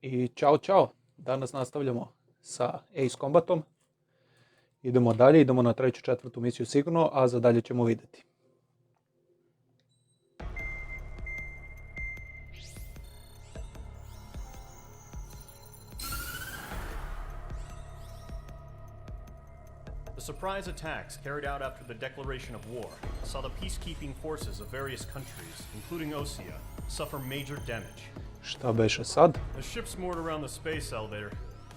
I čao. Danas nastavljamo sa Jeјs Kombatom. Idemo dalje, idemo na 3. 4. misiju sigurno, a za dalje ćemo vidjeti. The surprise attacks carried out after the declaration of war saw the peacekeeping forces of various countries, including Osea, suffer major damage. Šta beše sad? The ships moored around the space elevator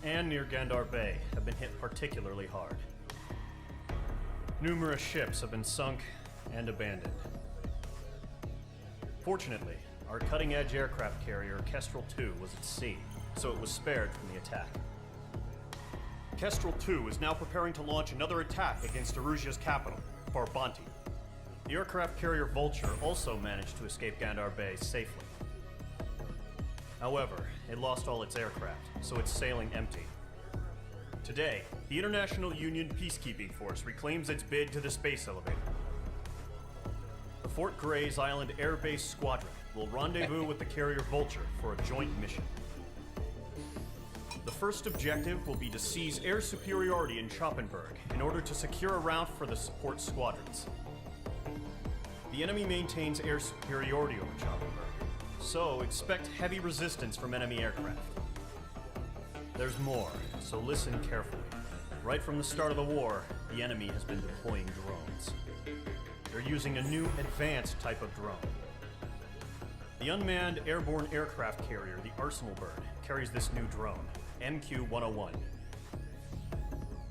and near Gandar Bay have been hit particularly hard. Numerous ships have been sunk and abandoned. Fortunately, our cutting-edge aircraft carrier Kestrel 2 was at sea, so it was spared from the attack. Kestrel 2 is now preparing to launch another attack against Erusia's capital, Farbanti. The aircraft carrier Vulture also managed to escape Gandar Bay safely. However, it lost all its aircraft, so it's sailing empty. Today, the International Union Peacekeeping Force reclaims its bid to the space elevator. The Fort Gray's Island Air Base Squadron will rendezvous with the carrier Vulture for a joint mission. The first objective will be to seize air superiority in Schoppenberg in order to secure a route for the support squadrons. The enemy maintains air superiority over Schoppenberg, so expect heavy resistance from enemy aircraft. There's more, so listen carefully. Right from the start of the war, the enemy has been deploying drones. They're using a new advanced type of drone. The unmanned airborne aircraft carrier, the Arsenal Bird, carries this new drone, MQ-101.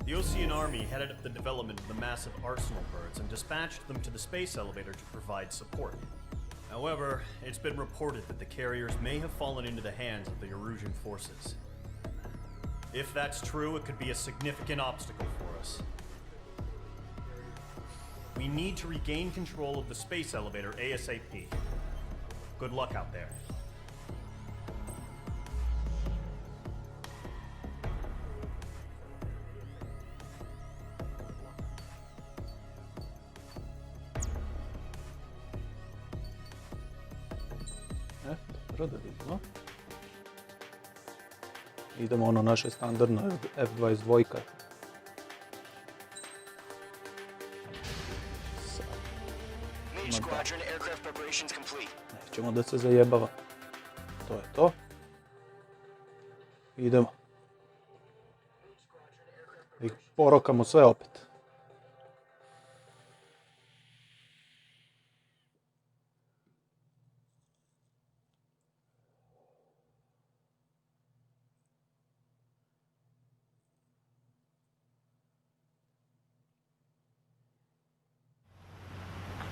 The Osean Army headed up the development of the massive Arsenal Birds and dispatched them to the space elevator to provide support. However, it's been reported that the carriers may have fallen into the hands of the Erusian forces. If that's true, it could be a significant obstacle for us. We need to regain control of the space elevator ASAP. Good luck out there. Dobro, da vidimo. Idemo ono naše standardno F-22. Nećemo da se zajebava. To je to. Idemo. I porokamo sve opet.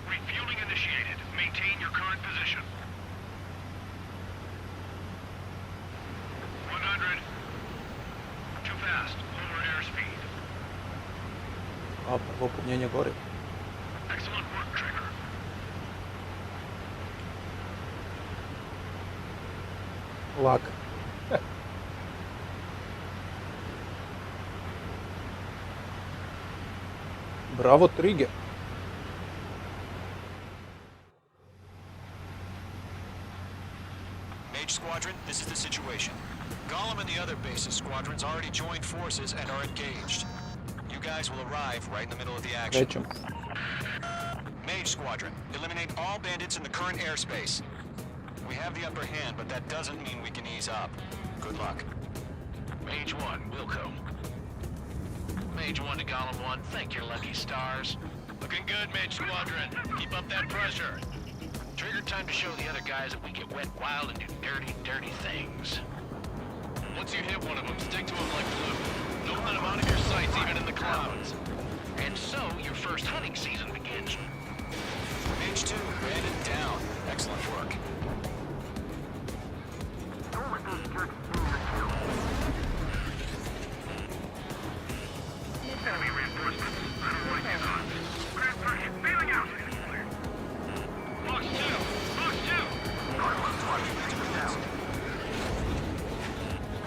Refueling initiated. Maintain your current position. 100. Too fast. Lower airspeed. A, prvo punjenje goriva. Excellent work, Trigger. Laka. Bravo, Trigger. Squadron, this is the situation. Gollum and the other base's squadrons already joined forces and are engaged. You guys will arrive right in the middle of the action. Krećemo. Mage Squadron, eliminate all bandits in the current airspace. We have the upper hand, but that doesn't mean we can ease up. Good luck. Mage 1, Wilco. Mage 1 to Gollum 1, thank your lucky stars. Looking good, Mage Squadron. Keep up that pressure. Trigger time to show the other guys that we get wet wild and do dirty things. Once you hit one of them, stick to them like glue. Don't let them out of your sights, even in the clouds. And so, your first hunting season begins. Mage 2, bandit down. Excellent work. Don't let those jerks do your kill. Enemy reinforcements. I don't want to get on. Grand pressure, bailing out. Box 2! Box 2!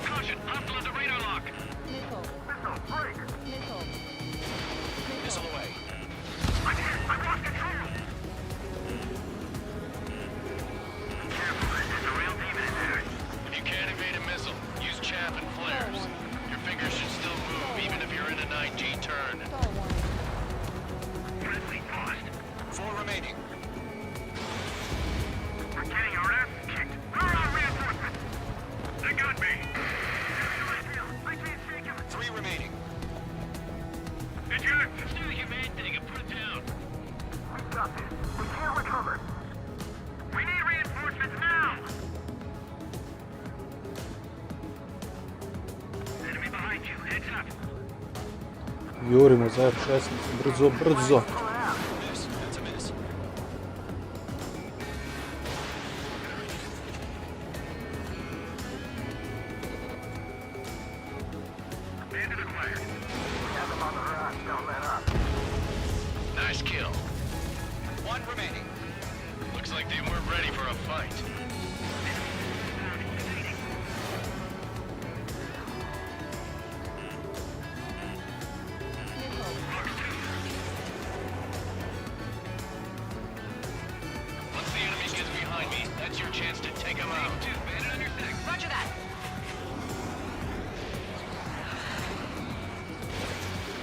Caution! Hostile under radar lock! Missile! Break! Missile away. I remaining. We're getting our ass kicked. Where are our reinforcements? They got me. I can't shake him. 3 remaining. Eject. Do the humane thing and put it down. We got this. We can't recover. We need reinforcements now. Enemy behind you. Heads up. Jurimo za F16, brzo, brzo. Miss. That's a miss. Bandit acquired. We have them on the run. Don't let up. Nice kill. 1 remaining. Looks like they weren't ready for a fight. Once the enemy gets behind me, that's your chance to take him out. Bandit on your six. Roger that.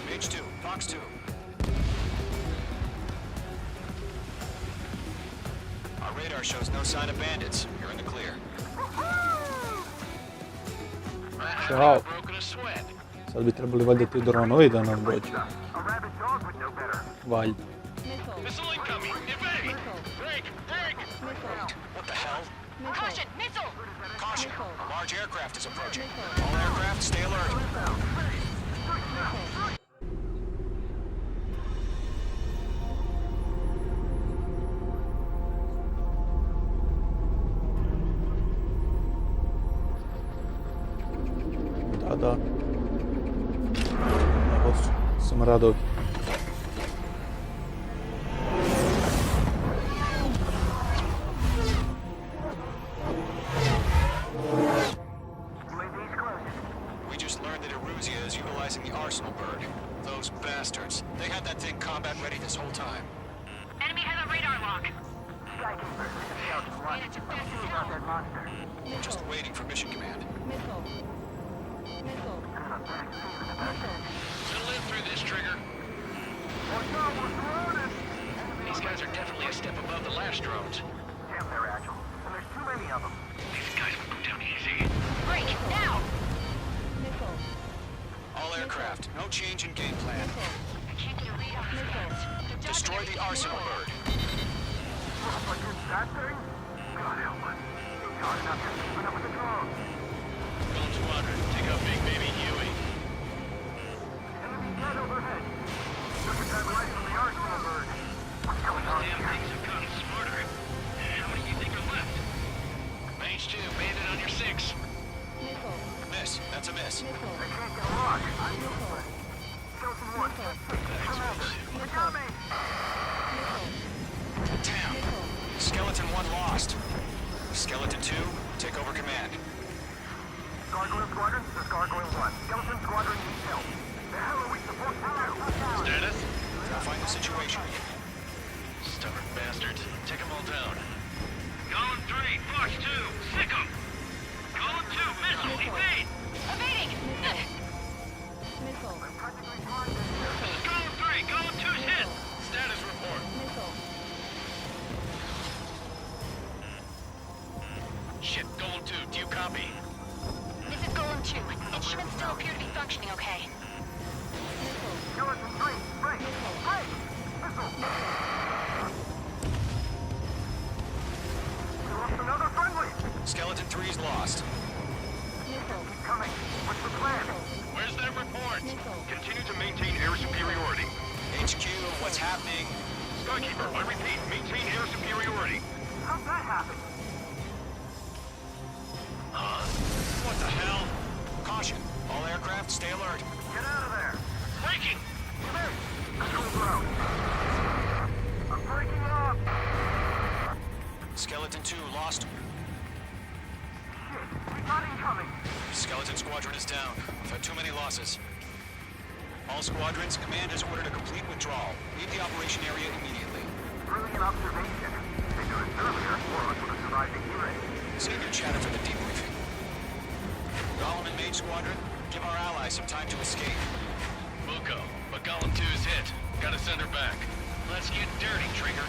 Mage 2. Fox 2. Our radar shows no sign of bandits. You're in the clear. Ćao. Broken a sweat. Sad bi trebali valjda ti dronovi da nam dođu. A rabid dog would know better. Valjda. Missile incoming. Evade. Break. Break. What the hell? Caution, missile! Caution. A large aircraft is approaching. All aircraft, stay alert. Da. Evo su, smradovi. We just learned that Eruzia is utilizing the arsenal bird. Those bastards. They had that thing combat ready this whole time. Enemy has a radar lock. Bandits are fast as hell. Just waiting for mission command. We'll live through this, Trigger. These guys are definitely a step above the last drones. Damn, they're agile. And there's too many of them. These guys will go down easy. Break, now! All aircraft, no change in game plan. I can't get a read on these guys. They're Destroy the dodging arsenal everything. bird. But it's that thing? God help us. Ain't got enough to keep up with the drones. Golem Squadron, take out Big Baby Huey. Enemy dead overhead. Took a time right from the arsenal bird. What's going on Damn here? things have gotten smarter. How many do you think are left? Mage 2, bandit on your 6. Miss. That's a miss. They can't get a lock. I'm useless. Skeleton 1. Commander. They got me. Damn. Skeleton 1 lost. Skeleton 2, take over command. Gargoyle Squadron, this is Gargoyle 1. Skeleton Squadron needs help. The hell are we supposed to do? Status? Find the situation. Stubborn bastards. Take them all down. Golem 3, Fox 2, sick 'em! Golem 2, missile, evade! Evading! I'm practically blind in here. This is Golem 3. Golem 2's hit. Status report. Shit, Golem 2, do you copy? This is Golem 2. Instruments still appear to be functioning okay. Skeleton 3, break! Break! Missile! We lost another friendly! Skeleton 3's lost. Keep coming. What's the plan? Where's that report? Continue to maintain air superiority. HQ, what's happening? Skykeeper, I repeat, maintain air superiority. How'd that happen? What the hell? Caution. All aircraft, stay alert. Get out of there! Breaking! Hey! Control ground. I'm breaking up! Skeleton 2 lost. Shit, we got incoming! Skeleton Squadron is down. We've had too many losses. All squadrons, command has ordered a complete withdrawal. Leave the operation area immediately. Brilliant observation. They do this earlier, or else would have survived the hearing. Save your chatter for the debriefing. Golem and Mage Squadron, give our allies some time to escape. Muko, but Golem 2 is hit. Gotta send her back. Let's get dirty, Trigger.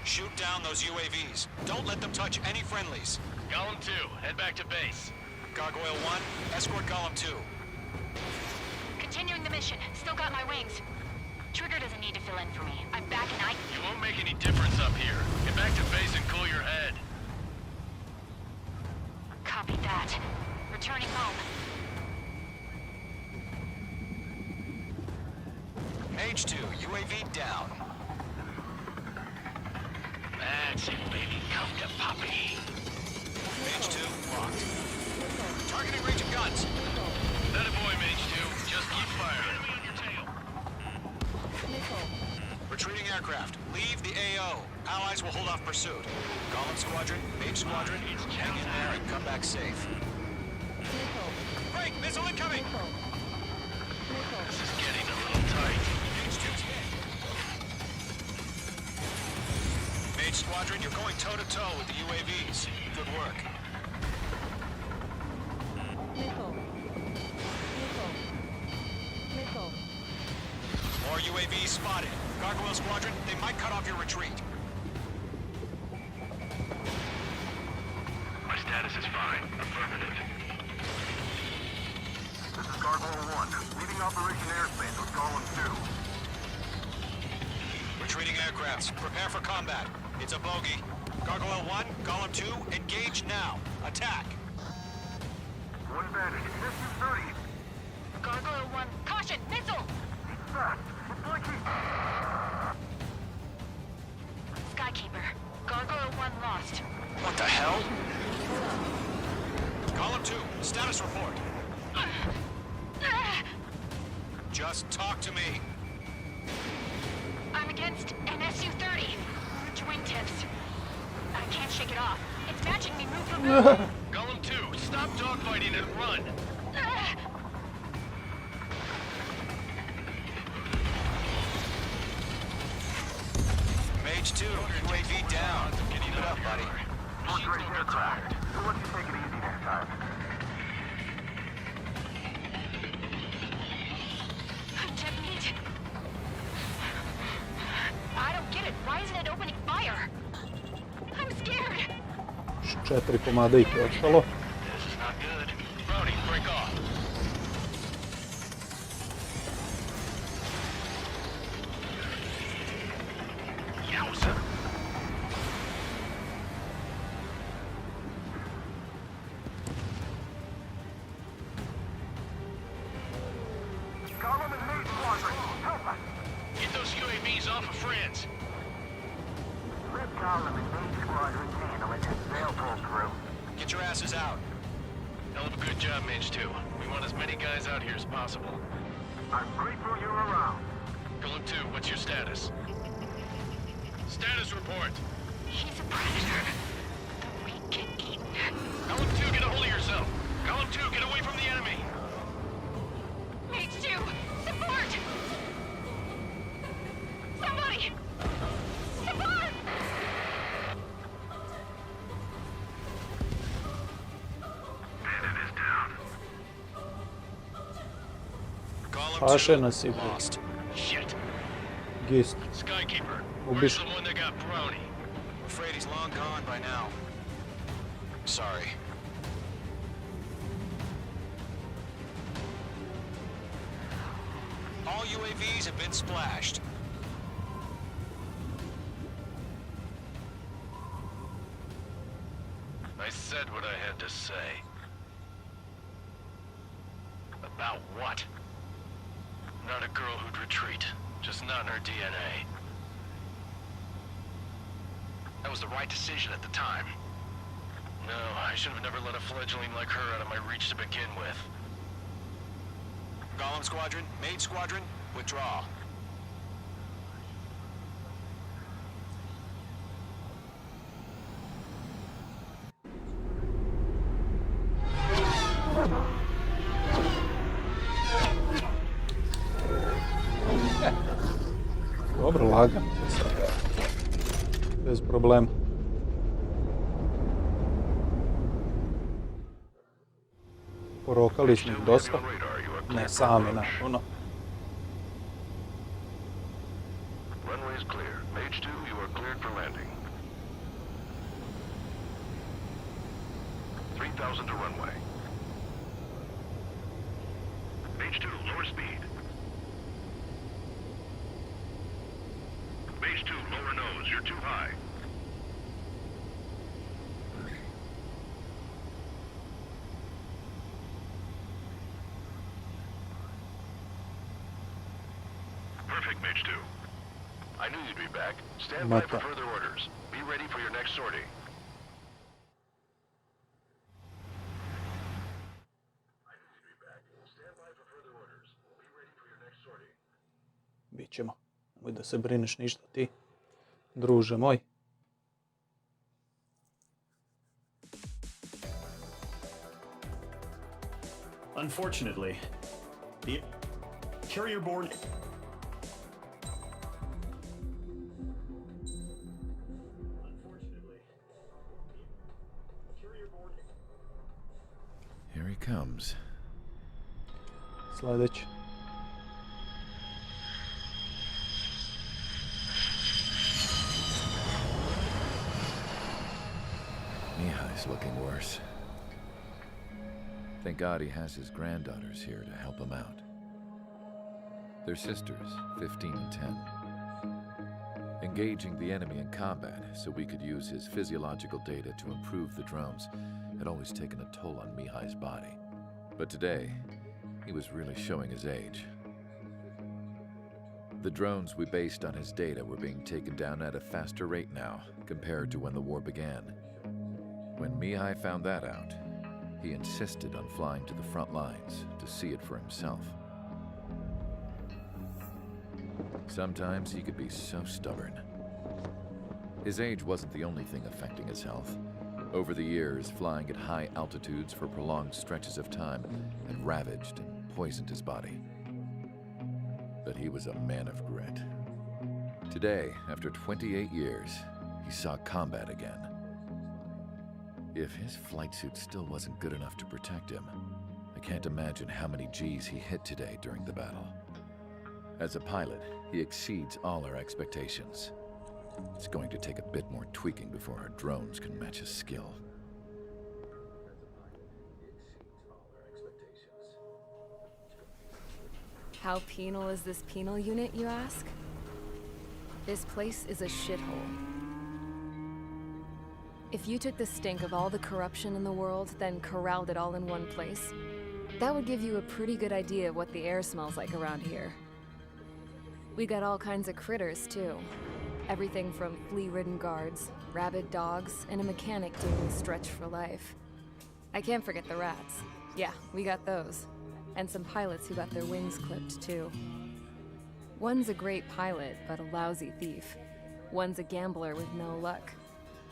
Shoot down those UAVs. Don't let them touch any friendlies. Golem 2, head back to base. Gargoyle 1, escort Golem 2. Continuing the mission. Still got my wings. Trigger doesn't need to fill in for me. I'm back and You won't make any difference up here. Get back to base and cool your head. Copy that. Returning home. Mage 2, UAV down. That's it, baby. Come to Poppy. Mage 2, locked. Targeting range of guns. That a boy, Mage 2. Just keep firing. Enemy in your tail. Retreating aircraft. Leave the AO. Allies will hold off pursuit. Golem Squadron, Mage Squadron, hang in there and come back safe. Break! Missile incoming! This is getting a little tight. Mage 2's hit. Mage Squadron, you're going toe-to-toe with the UAVs. Good work. More UAVs spotted. Gargoyle Squadron, they might cut off your retreat. My status is fine. Affirmative. This is Gargoyle 1, leading Operation Airspace with Golem 2. Retreating aircrafts, prepare for combat. It's a bogey. Gargoyle 1, Golem 2, engage now. Attack. One advantage. SU-30. Gargoyle 1. Caution! Missile! Fast. It's blinking. Skykeeper. Gargoyle 1 lost. What the hell? Golem 2, status report. Just talk to me. I'm against an SU-30. Twin tips. I can't shake it off. It's matching me move for move. Golem 2, stop dogfighting and run. Mage 2, UAV down. Keep it up, buddy. One great aircraft. We'll let you take it easy next time. Technique. I don't get it. Why isn't it opening fire? I'm scared. 4 komada ih je ostalo. This is not good. Brody, break off. Yowza. Golem and Mage Squadron, help us. Get those UAVs off of friends. Let Golem and Mage Squadron handle it. They'll pull through. Get your asses out. Hell of a good job, Mage 2. We want as many guys out here as possible. I'm grateful you're around. Golem 2, what's your status? Status report. He's a predator. The weak get eaten. Golem 2, get a hold of yourself. Golem 2, get away from the enemy. Mage 2! Support! Somebody! Support! Bandit is down. Golem Paše 2, nas i lost. Shit. gist. Skykeeper, Ubiš. where's the one that got Brownie? Afraid he's long gone by now. Sorry. All UAVs have been splashed. I said what I had to say. About what? Not a girl who'd retreat. Just not in her DNA. That was the right decision at the time. No, I should have never let a fledgling like her out of my reach to begin with. Golem Squadron, Mage Squadron, withdraw. Dobro, lagan. Bez problema. Porokali smo ih dosta. Ne, sami, ono. is clear. Mage 2, you are cleared for landing. 3,000 to runway. Mage 2, lower speed. Mage 2, lower nose. You're too high. Perfect, Mage 2. I knew you'd be back. Stand by for further orders. Be ready for your next sortie. Bit ćemo. Nemoj da se brineš ništa ti, druže moj. Unfortunately, the carrier board... Here he comes. Sljedeći. Mihai's looking worse. Thank God he has his granddaughters here to help him out. They're sisters, 15 and 10. Engaging the enemy in combat so we could use his physiological data to improve the drones had always taken a toll on Mihai's body. But today, he was really showing his age. The drones we based on his data were being taken down at a faster rate now compared to when the war began. When Mihai found that out, he insisted on flying to the front lines to see it for himself. Sometimes he could be so stubborn. His age wasn't the only thing affecting his health. Over the years, flying at high altitudes for prolonged stretches of time had ravaged and poisoned his body. But he was a man of grit. Today, after 28 years, he saw combat again. If his flight suit still wasn't good enough to protect him, I can't imagine how many G's he hit today during the battle. As a pilot, he exceeds all our expectations. It's going to take a bit more tweaking before our drones can match his skill. How penal is this penal unit, you ask? This place is a shithole. If you took the stink of all the corruption in the world, then corralled it all in one place, that would give you a pretty good idea of what the air smells like around here. We got all kinds of critters, too. Everything from flea-ridden guards, rabid dogs, and a mechanic doing the stretch for life. I can't forget the rats. Yeah, we got those. And some pilots who got their wings clipped, too. One's a great pilot, but a lousy thief. One's a gambler with no luck.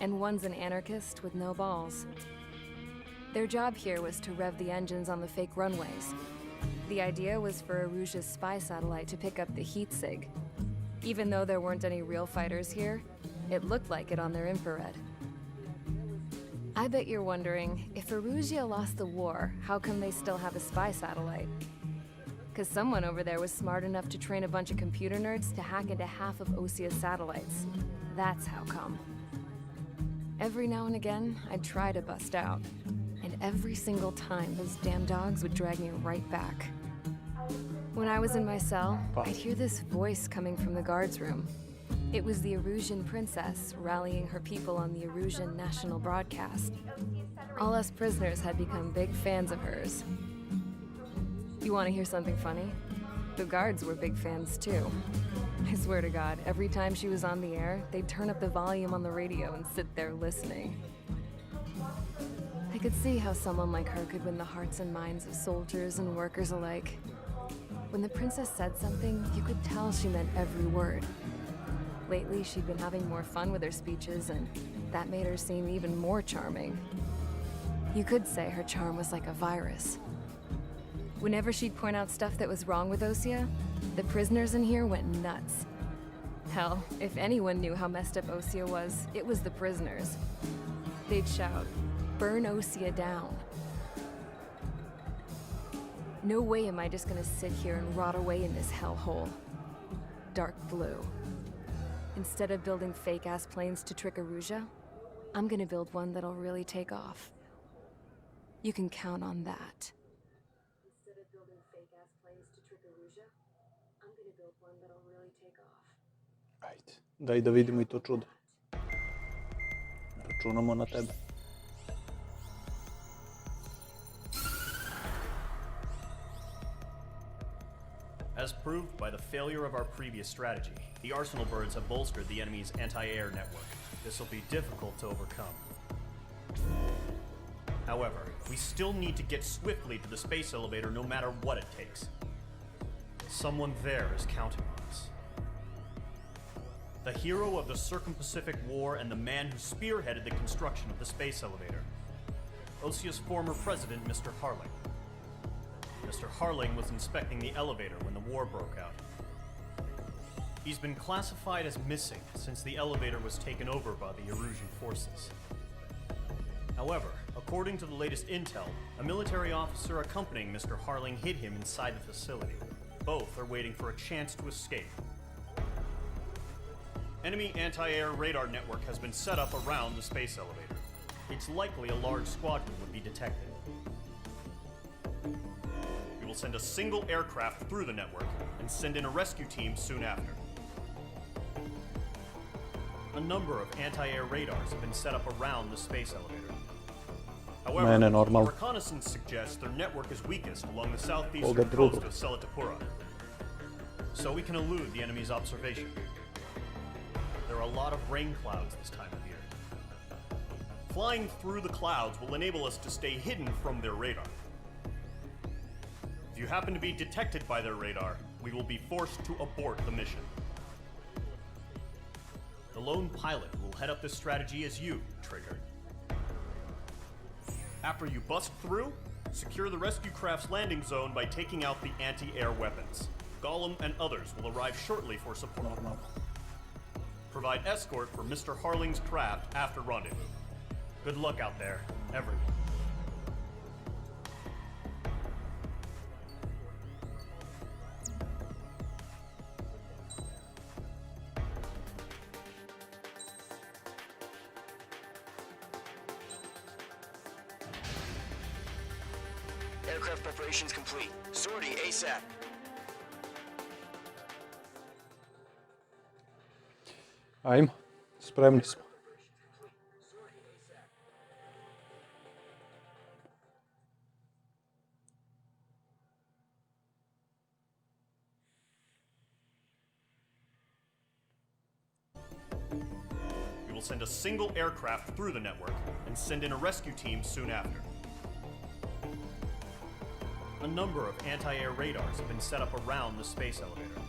And one's an anarchist with no balls. Their job here was to rev the engines on the fake runways. The idea was for Aruja's spy satellite to pick up the heat sig. Even though there weren't any real fighters here, it looked like it on their infrared. I bet you're wondering, if Aruja lost the war, how come they still have a spy satellite? 'Cause someone over there was smart enough to train a bunch of computer nerds to hack into half of Osia's satellites. That's how come. Every now and again, I'd try to bust out. And every single time, those damn dogs would drag me right back. When I was in my cell, I'd hear this voice coming from the guards room. It was the Arusian princess rallying her people on the Arusian national broadcast. All us prisoners had become big fans of hers. You want to hear something funny? The guards were big fans too. I swear to God, every time she was on the air, they'd turn up the volume on the radio and sit there listening. I could see how someone like her could win the hearts and minds of soldiers and workers alike. When the princess said something, you could tell she meant every word. Lately, she'd been having more fun with her speeches, and that made her seem even more charming. You could say her charm was like a virus. Whenever she'd point out stuff that was wrong with Osia, the prisoners in here went nuts. Hell, if anyone knew how messed up Osia was, it was the prisoners. They'd shout, "Burn Osia down." No way am I just gonna sit here and rot away in this hellhole. Dark blue. Instead of building fake-ass planes to trick Aruja, I'm gonna build one that'll really take off. You can count on that. Instead of building fake-ass planes to trick Aruja, I'm gonna build one that'll really take off. Ajde, daj da vidimo i to čudo. Računamo na tebe. As proved by the failure of our previous strategy, the Arsenal birds have bolstered the enemy's anti-air network. This will be difficult to overcome. However, we still need to get swiftly to the space elevator no matter what it takes. Someone there is counting on us. The hero of the Circum-Pacific War and the man who spearheaded the construction of the space elevator. Osia's former president, Mr. Harling. Mr. Harling was inspecting the elevator when the war broke out. He's been classified as missing since the elevator was taken over by the Erusian forces. However, according to the latest intel, a military officer accompanying Mr. Harling hid him inside the facility. Both are waiting for a chance to escape. Enemy anti-air radar network has been set up around the space elevator. It's likely a large squadron would be detected. We will send a single aircraft through the network and send in a rescue team soon after. A number of anti-air radars have been set up around the space elevator. However, reconnaissance suggests their network is weakest along the southeastern coast of Selatapura, so we can elude the enemy's observation. There are a lot of rain clouds this time of year. Flying through the clouds will enable us to stay hidden from their radar. If you happen to be detected by their radar, we will be forced to abort the mission. The lone pilot will head up this strategy as you, Trigger. After you bust through, secure the rescue craft's landing zone by taking out the anti-air weapons. Gollum and others will arrive shortly for support. Provide escort for Mr. Harling's craft after rendezvous. Good luck out there, everyone. Aircraft preparations complete. Sortie ASAP. Ajmo, spremni smo. We will send a single aircraft through the network and send in a rescue team soon after. A number of anti-air radars have been set up around the space elevator.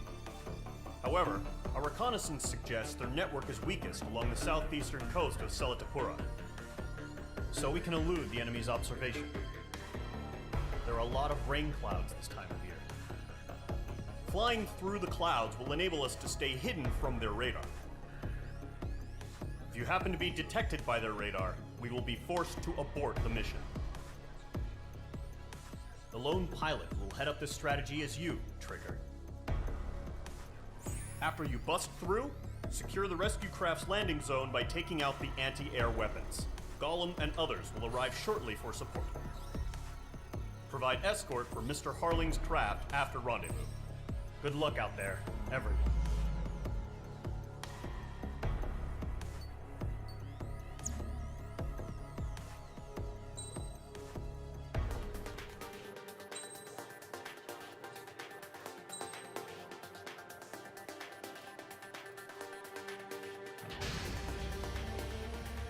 However, our reconnaissance suggests their network is weakest along the southeastern coast of Selatapura, so we can elude the enemy's observation. There are a lot of rain clouds this time of year. Flying through the clouds will enable us to stay hidden from their radar. If you happen to be detected by their radar, we will be forced to abort the mission. The lone pilot will head up this strategy as you, Trigger. After you bust through, secure the rescue craft's landing zone by taking out the anti-air weapons. Gollum and others will arrive shortly for support. Provide escort for Mr. Harling's craft after rendezvous. Good luck out there, everyone.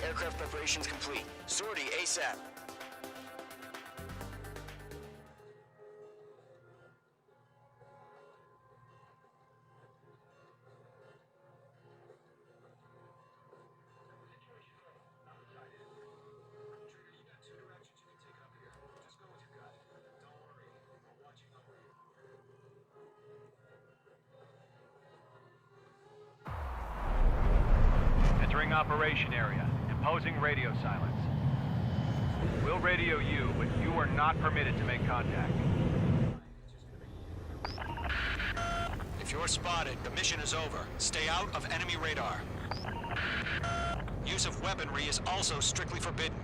Aircraft preparations complete. Sortie ASAP. Entering operation area. Imposing radio silence. We'll radio you, but you are not permitted to make contact. If you're spotted, the mission is over. Stay out of enemy radar. Use of weaponry is also strictly forbidden.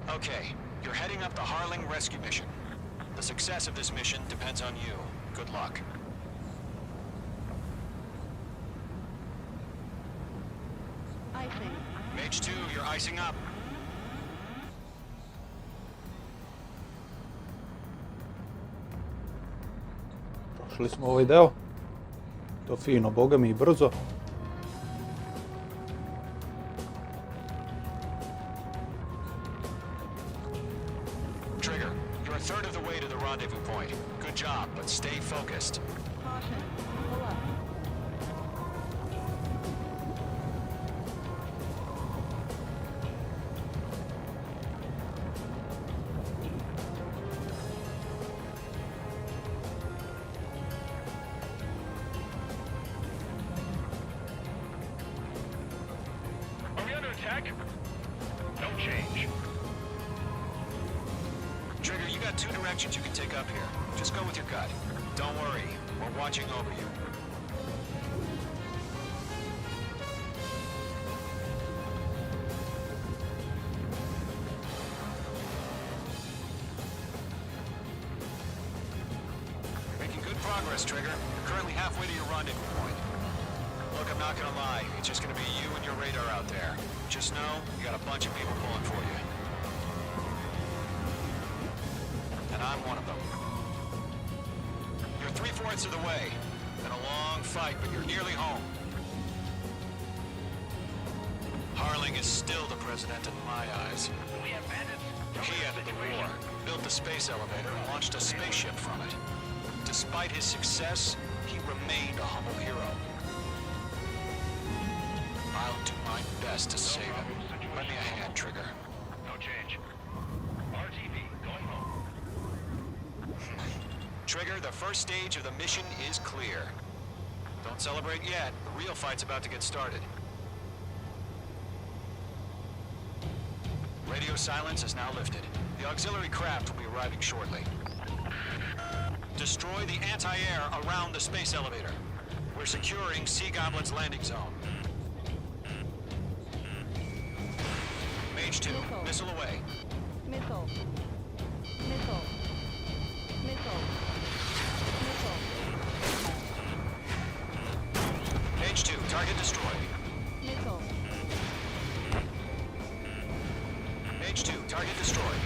Okay, you're heading up the Harling rescue mission. The success of this mission depends on you. Good luck. Icing. Mage 2, you're icing up. Prošli smo ovaj deo. To fino, boga mi, i brzo. Trigger, you're a third of the way to the rendezvous point. Good job, but stay focused. Caution. Pull up. Are we under attack? No change. Trigger, you got two directions you can take up here. Just go with your gut. Don't worry, we're watching over you. Making good progress, Trigger. You're currently halfway to your rendezvous point. Look, I'm not gonna lie. It's just gonna be you and your radar out there. Just know, you got a bunch of people pulling for you. And I'm one of them. You're 3/4 of the way. Been a long fight, but you're nearly home. Harling is still the president in my eyes. We have bandits. He ended the war, built the space elevator, and launched a spaceship from it. Despite his success, he remained a humble hero. I'll do my best to save him. Lend me a hand, Trigger. No change. RTV, going home. Trigger, the first stage of the mission is clear. Don't celebrate yet. The real fight's about to get started. Radio silence is now lifted. The auxiliary craft will be arriving shortly. Destroy the anti-air around the space elevator. We're securing Sea Goblin's landing zone. Mage 2, missile away. Missile. Missile. Missile. Missile. Mage 2, target destroyed. Missile. Mage 2, target destroyed.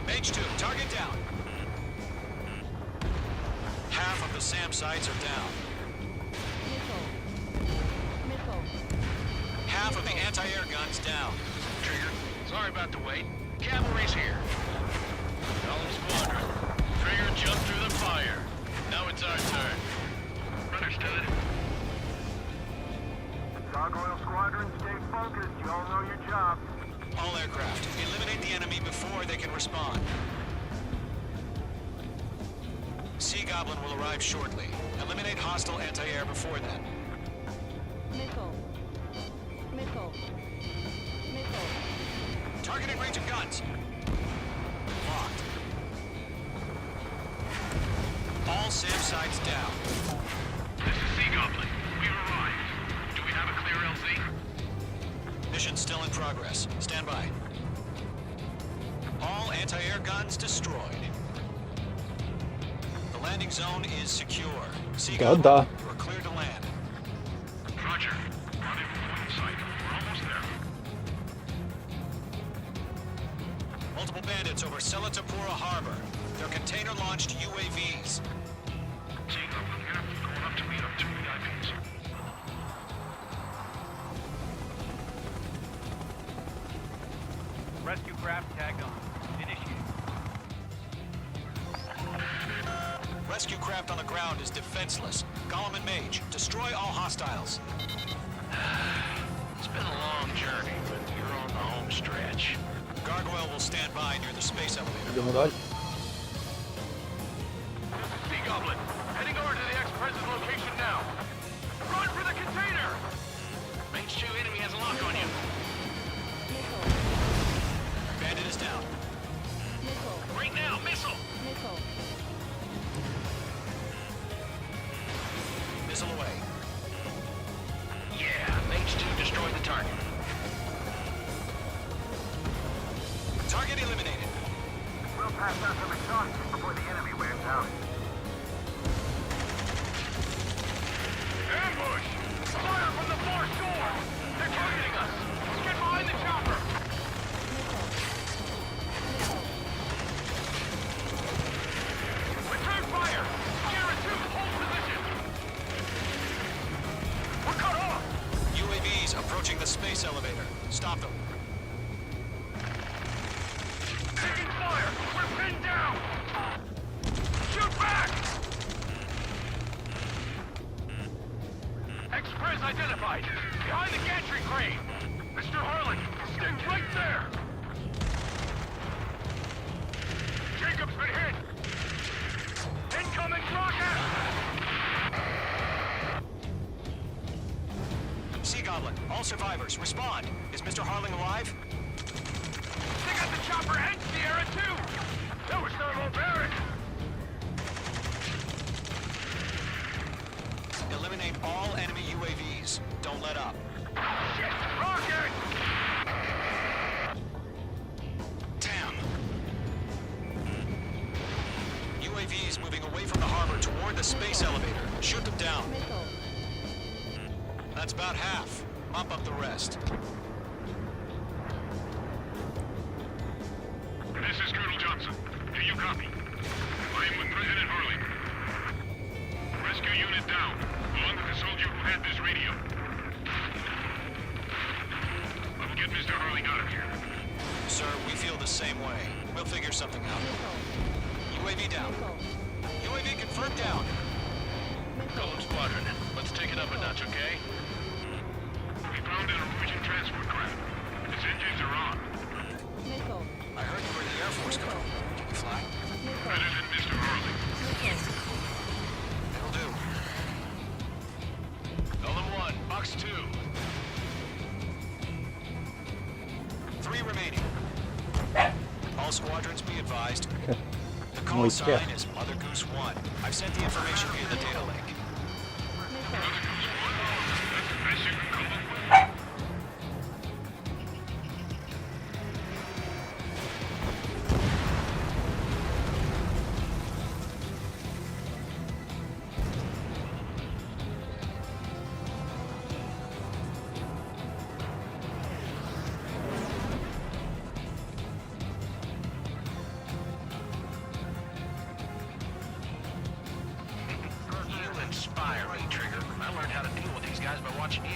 Mage 2, target down. Half of the SAM sites are down. Missile. Missile. Half of the anti-air guns down. Trigger, sorry about the wait. Cavalry's here. Golem Squadron. Trigger jumped through the fire. Now it's our turn. Understood. Gargoyle Squadron, stay focused. You all know your job. All aircraft, eliminate the enemy before they can respond. Sea Goblin will arrive shortly. Eliminate hostile anti-air before then. Missile. Missile. Missile. Targeting range of guns. Locked. All SAM sites down. This is Sea Goblin. We've arrived. Do we have a clear LZ? Mission still in progress. Stand by. All anti-air guns destroyed. The landing zone is secure. Sea Goblin, you are clear to land. Roger. Rendezvous point in sight. We're almost there. Multiple bandits over Selatapura Harbor. They're container-launched UAVs. Sea Goblin here. Going up to meet up 2 VIPs. Rescue craft tagged on. Initiate. Rescue craft on the ground is defenseless. Golem and Mage, destroy all hostiles. It's been a long journey, but you're on the home stretch. Gargoyle will stand by near the space elevator. Idemo dalje. Sea Goblin, heading over to the ex-president's location now. Run for the container! Mage 2 enemy has a lock on you. Missile. Bandit is down. Missile. Right now, missile! Missile. pass out some exhaustion before the enemy wears out. Ambush! Fire from the far shore! They're targeting us! Get behind the chopper! Return fire! Sierra 2, hold position! We're cut off! UAVs approaching the space elevator. Stop them. Taking fire! We're pinned down! Shoot back! Express identified! Behind the gantry crane! Mr. Harlan, stick right there! Jacob's been hit! Incoming rocket! Sea Goblin, all survivors, respond. Is Mr. Harling alive? They got the chopper and Sierra too! That was thermobaric! Eliminate all enemy UAVs. Don't let up. Shit! Rocket! Damn. UAVs moving away from the harbor toward the space elevator. Shoot them down. Missile. That's about half. Mop up the rest. This is Colonel Johnson. Do you copy? I am with President Harling. Rescue unit down, along with the soldier who had this radio. I will get Mr. Harling out of here. Sir, we feel the same way. We'll figure something out. UAV down. UAV confirmed down. Golem Squadron, let's take it up a notch, okay? We found a Norwegian transport craft. Its engines are on. Missile. I heard you were in the Air Force, Colonel. Can you fly? Better than Mr. Harling. It'll do. Golem 1, Box 2. 3 remaining. All squadrons be advised. Okay. The call Muy sign bien. is Mother Goose 1. I've sent the information via the data link. That's the best you can come up with. You inspire me, Trigger. I learned how to deal with these guys by watching you.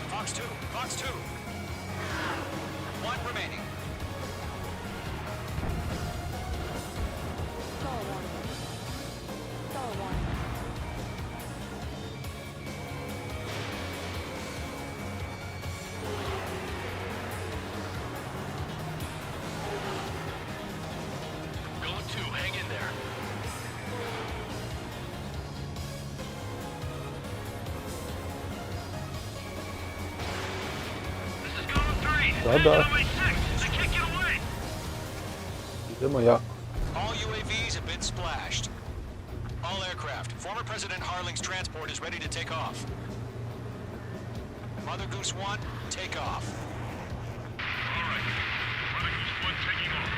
Fox 2. Fox 2. 1 remaining. Call 1. Call 1. Golem 2, hang in there. This is Golem 3. Dobra. On my 6. They can't get away. Idemo jako. All UAVs have been splashed. All aircraft. Former President Harling's transport is ready to take off. Mother Goose 1, take off. All right. Mother Goose 1 taking off.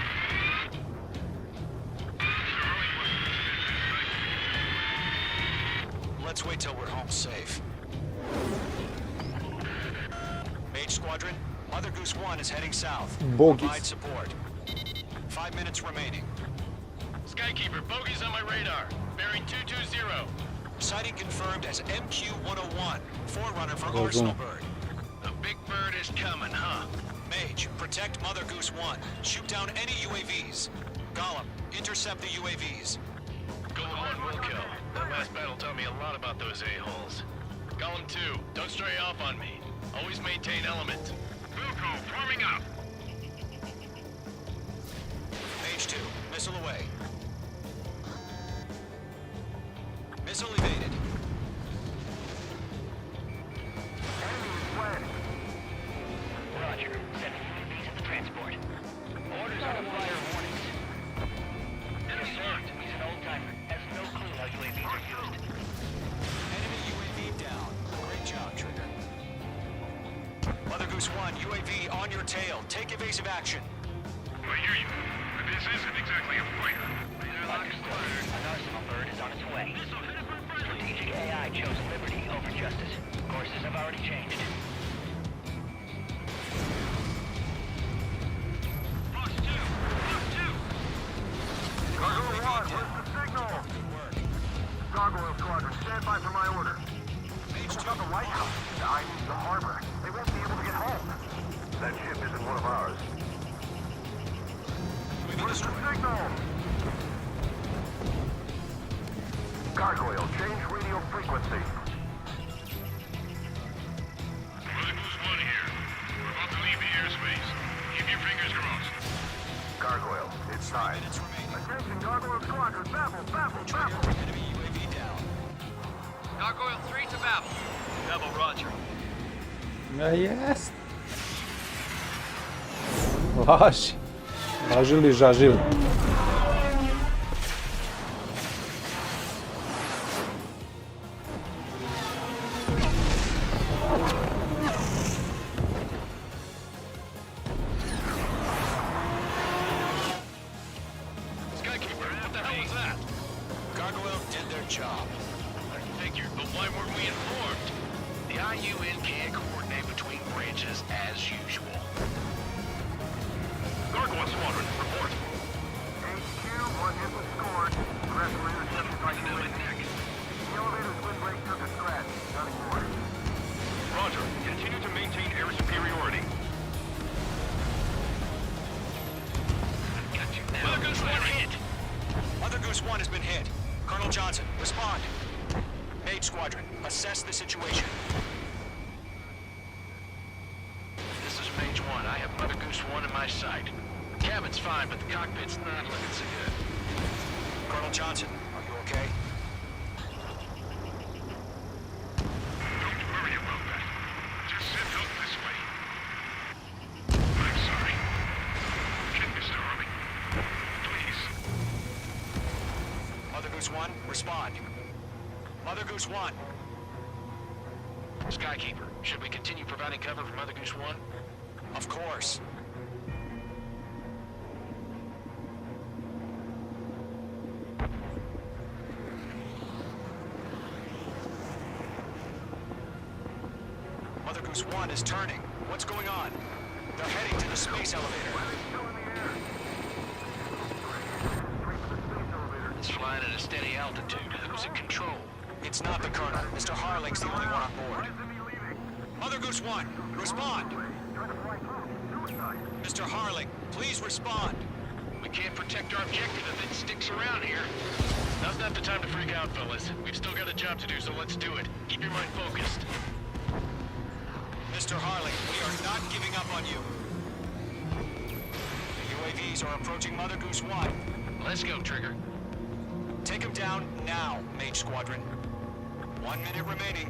Mr. Harling was Let's wait till we're home safe. Mage Squadron, Mother Goose 1 is heading south. Bogies. Provide support. 5 minutes remaining. Skykeeper, bogeys on my radar. Bearing 220. Sighting confirmed as MQ-101, forerunner for Goes on. Arsenal Bird. The big bird is coming, huh? Mage, protect Mother Goose 1. Shoot down any UAVs. Gollum, intercept the UAVs. Golem 1 will kill. That last battle taught me a lot about those a-holes. Golem 2, don't stray off on me. Always maintain element. Wilco, forming up. Mage 2, missile away. Missile evaded. Goose 1, UAV on your tail. Take evasive action. I hear you, but this isn't exactly a fighter. Understood. An arsenal bird is on its way. Strategic AI chose liberty over justice. Courses have already changed. Fox 2! Fox 2! Cargo 1, where's the signal? Gargoyle Squadron, stand by for my order. What about the lighthouse? I need the harbor. They won't be able to get home. That ship isn't one of ours. Where's the signal? Gargoyle, change radio frequency. Mother Goose 1 here. We're about to leave the airspace. Keep your fingers crossed. Gargoyle, inside. Attention, Gargoyle Squadron, babble, babble, babble. Enemy UAV down. Gargoyle 3 to Babel. Babel, roger. Jest. Važi. Važili, žažili. Skykeeper, what the hell was that? Gargoyle did their job. I figured, but why weren't we informed? The IUN can't coordinate between branches as usual. Gargoyle Squadron, report. HQ, one hit was scored. Aggressively intercepted by UAV. The elevator's windbreak took a scratch. Nothing more. Roger. Continue to maintain air superiority. Got you now. Mother Goose 1 hit. Mother Goose 1 has been hit. Colonel Johnson, respond. Mage Squadron, assess the situation. This is Mage 1. I have Mother Goose 1 in my sight. The cabin's fine, but the cockpit's not looking so good. Colonel Johnson, are you okay? Don't worry about that. Just send help this way. I'm sorry. Get Mr. Harley. Please. Mother Goose 1, respond. Mother Goose 1. Skykeeper, should we continue providing cover for Mother Goose 1? Of course. Mother Goose 1 is turning. What's going on? They're heading to the space elevator. It's flying at a steady altitude. Who's in control? It's not the Colonel. Mr. Harling's the only one on board. Mother Goose 1, respond. Mr. Harling, please respond. We can't protect our objective if it sticks around here. Now's not the time to freak out, fellas. We've still got a job to do, so let's do it. Keep your mind focused. Mr. Harling, we are not giving up on you. The UAVs are approaching Mother Goose 1. Let's go, Trigger. Take him down now, Mage Squadron. 1 minute remaining.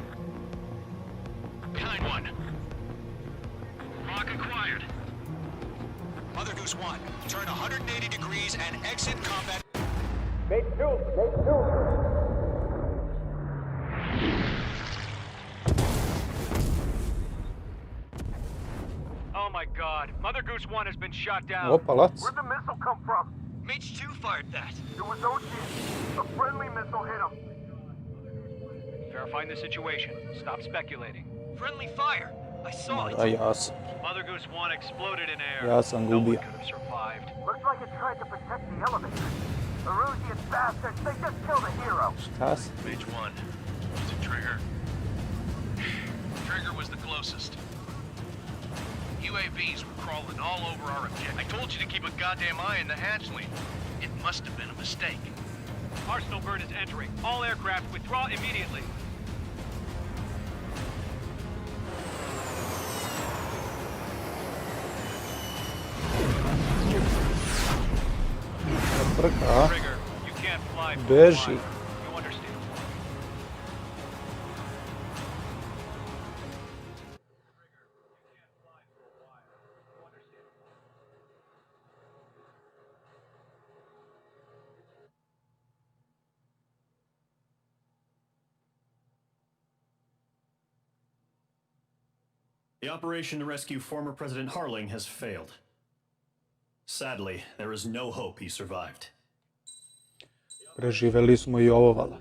Behind one. Lock acquired. Mother Goose 1, turn 180 degrees and exit combat. Oh my god. Mother Goose 1 has been shot down. Opa, lac. Where'd the missile come from? Mage 2 fired that. It was OG. A friendly missile hit him. Verifying the situation. Stop speculating. Friendly fire. I saw Da, ja sam. Mother Goose 1 exploded in air. Ja sam No one gubio. could have survived. Looks like it tried to protect the elevator. Erusian bastards, they just killed a hero. Šta si? Mage 1. Is it Trigger? Trigger was the closest. UAVs were crawling all over our objective. I told you to keep a goddamn eye in the hatchling. It must have been a mistake. Arsenal bird is entering. All aircraft withdraw immediately. Brka. Trigger, you can't fly for a Beži. while. You understand? The operation to rescue former President Harling has failed. Sadly, there is no hope he survived. Preživeli smo i ovo, vala.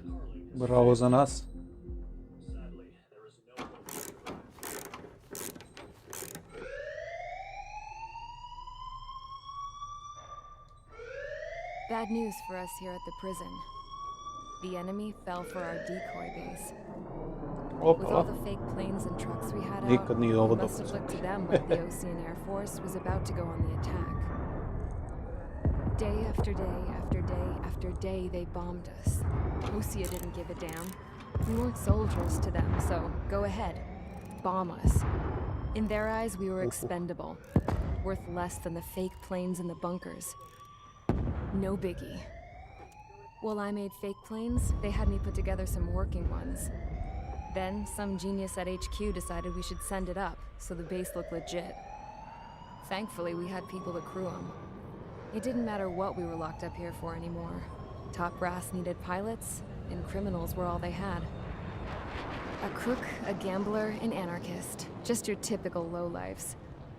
Bravo za nas. Bad news for us here at the prison. The enemy fell for our decoy base. With all the fake planes and trucks we had out, Nikad nije ovo it must have looked to them like the Ocean Air Force was about to go on the attack. Day after day after day after day, they bombed us. Osea didn't give a damn. We weren't soldiers to them, so go ahead. Bomb us. In their eyes, we were expendable. Worth less than the fake planes in the bunkers. No biggie. While I made fake planes, they had me put together some working ones. Then, some genius at HQ decided we should send it up, so the base looked legit. Thankfully, we had people to crew them. It didn't matter what we were locked up here for anymore. Top brass needed pilots, and criminals were all they had. A crook, a gambler, an anarchist. Just your typical lowlifes.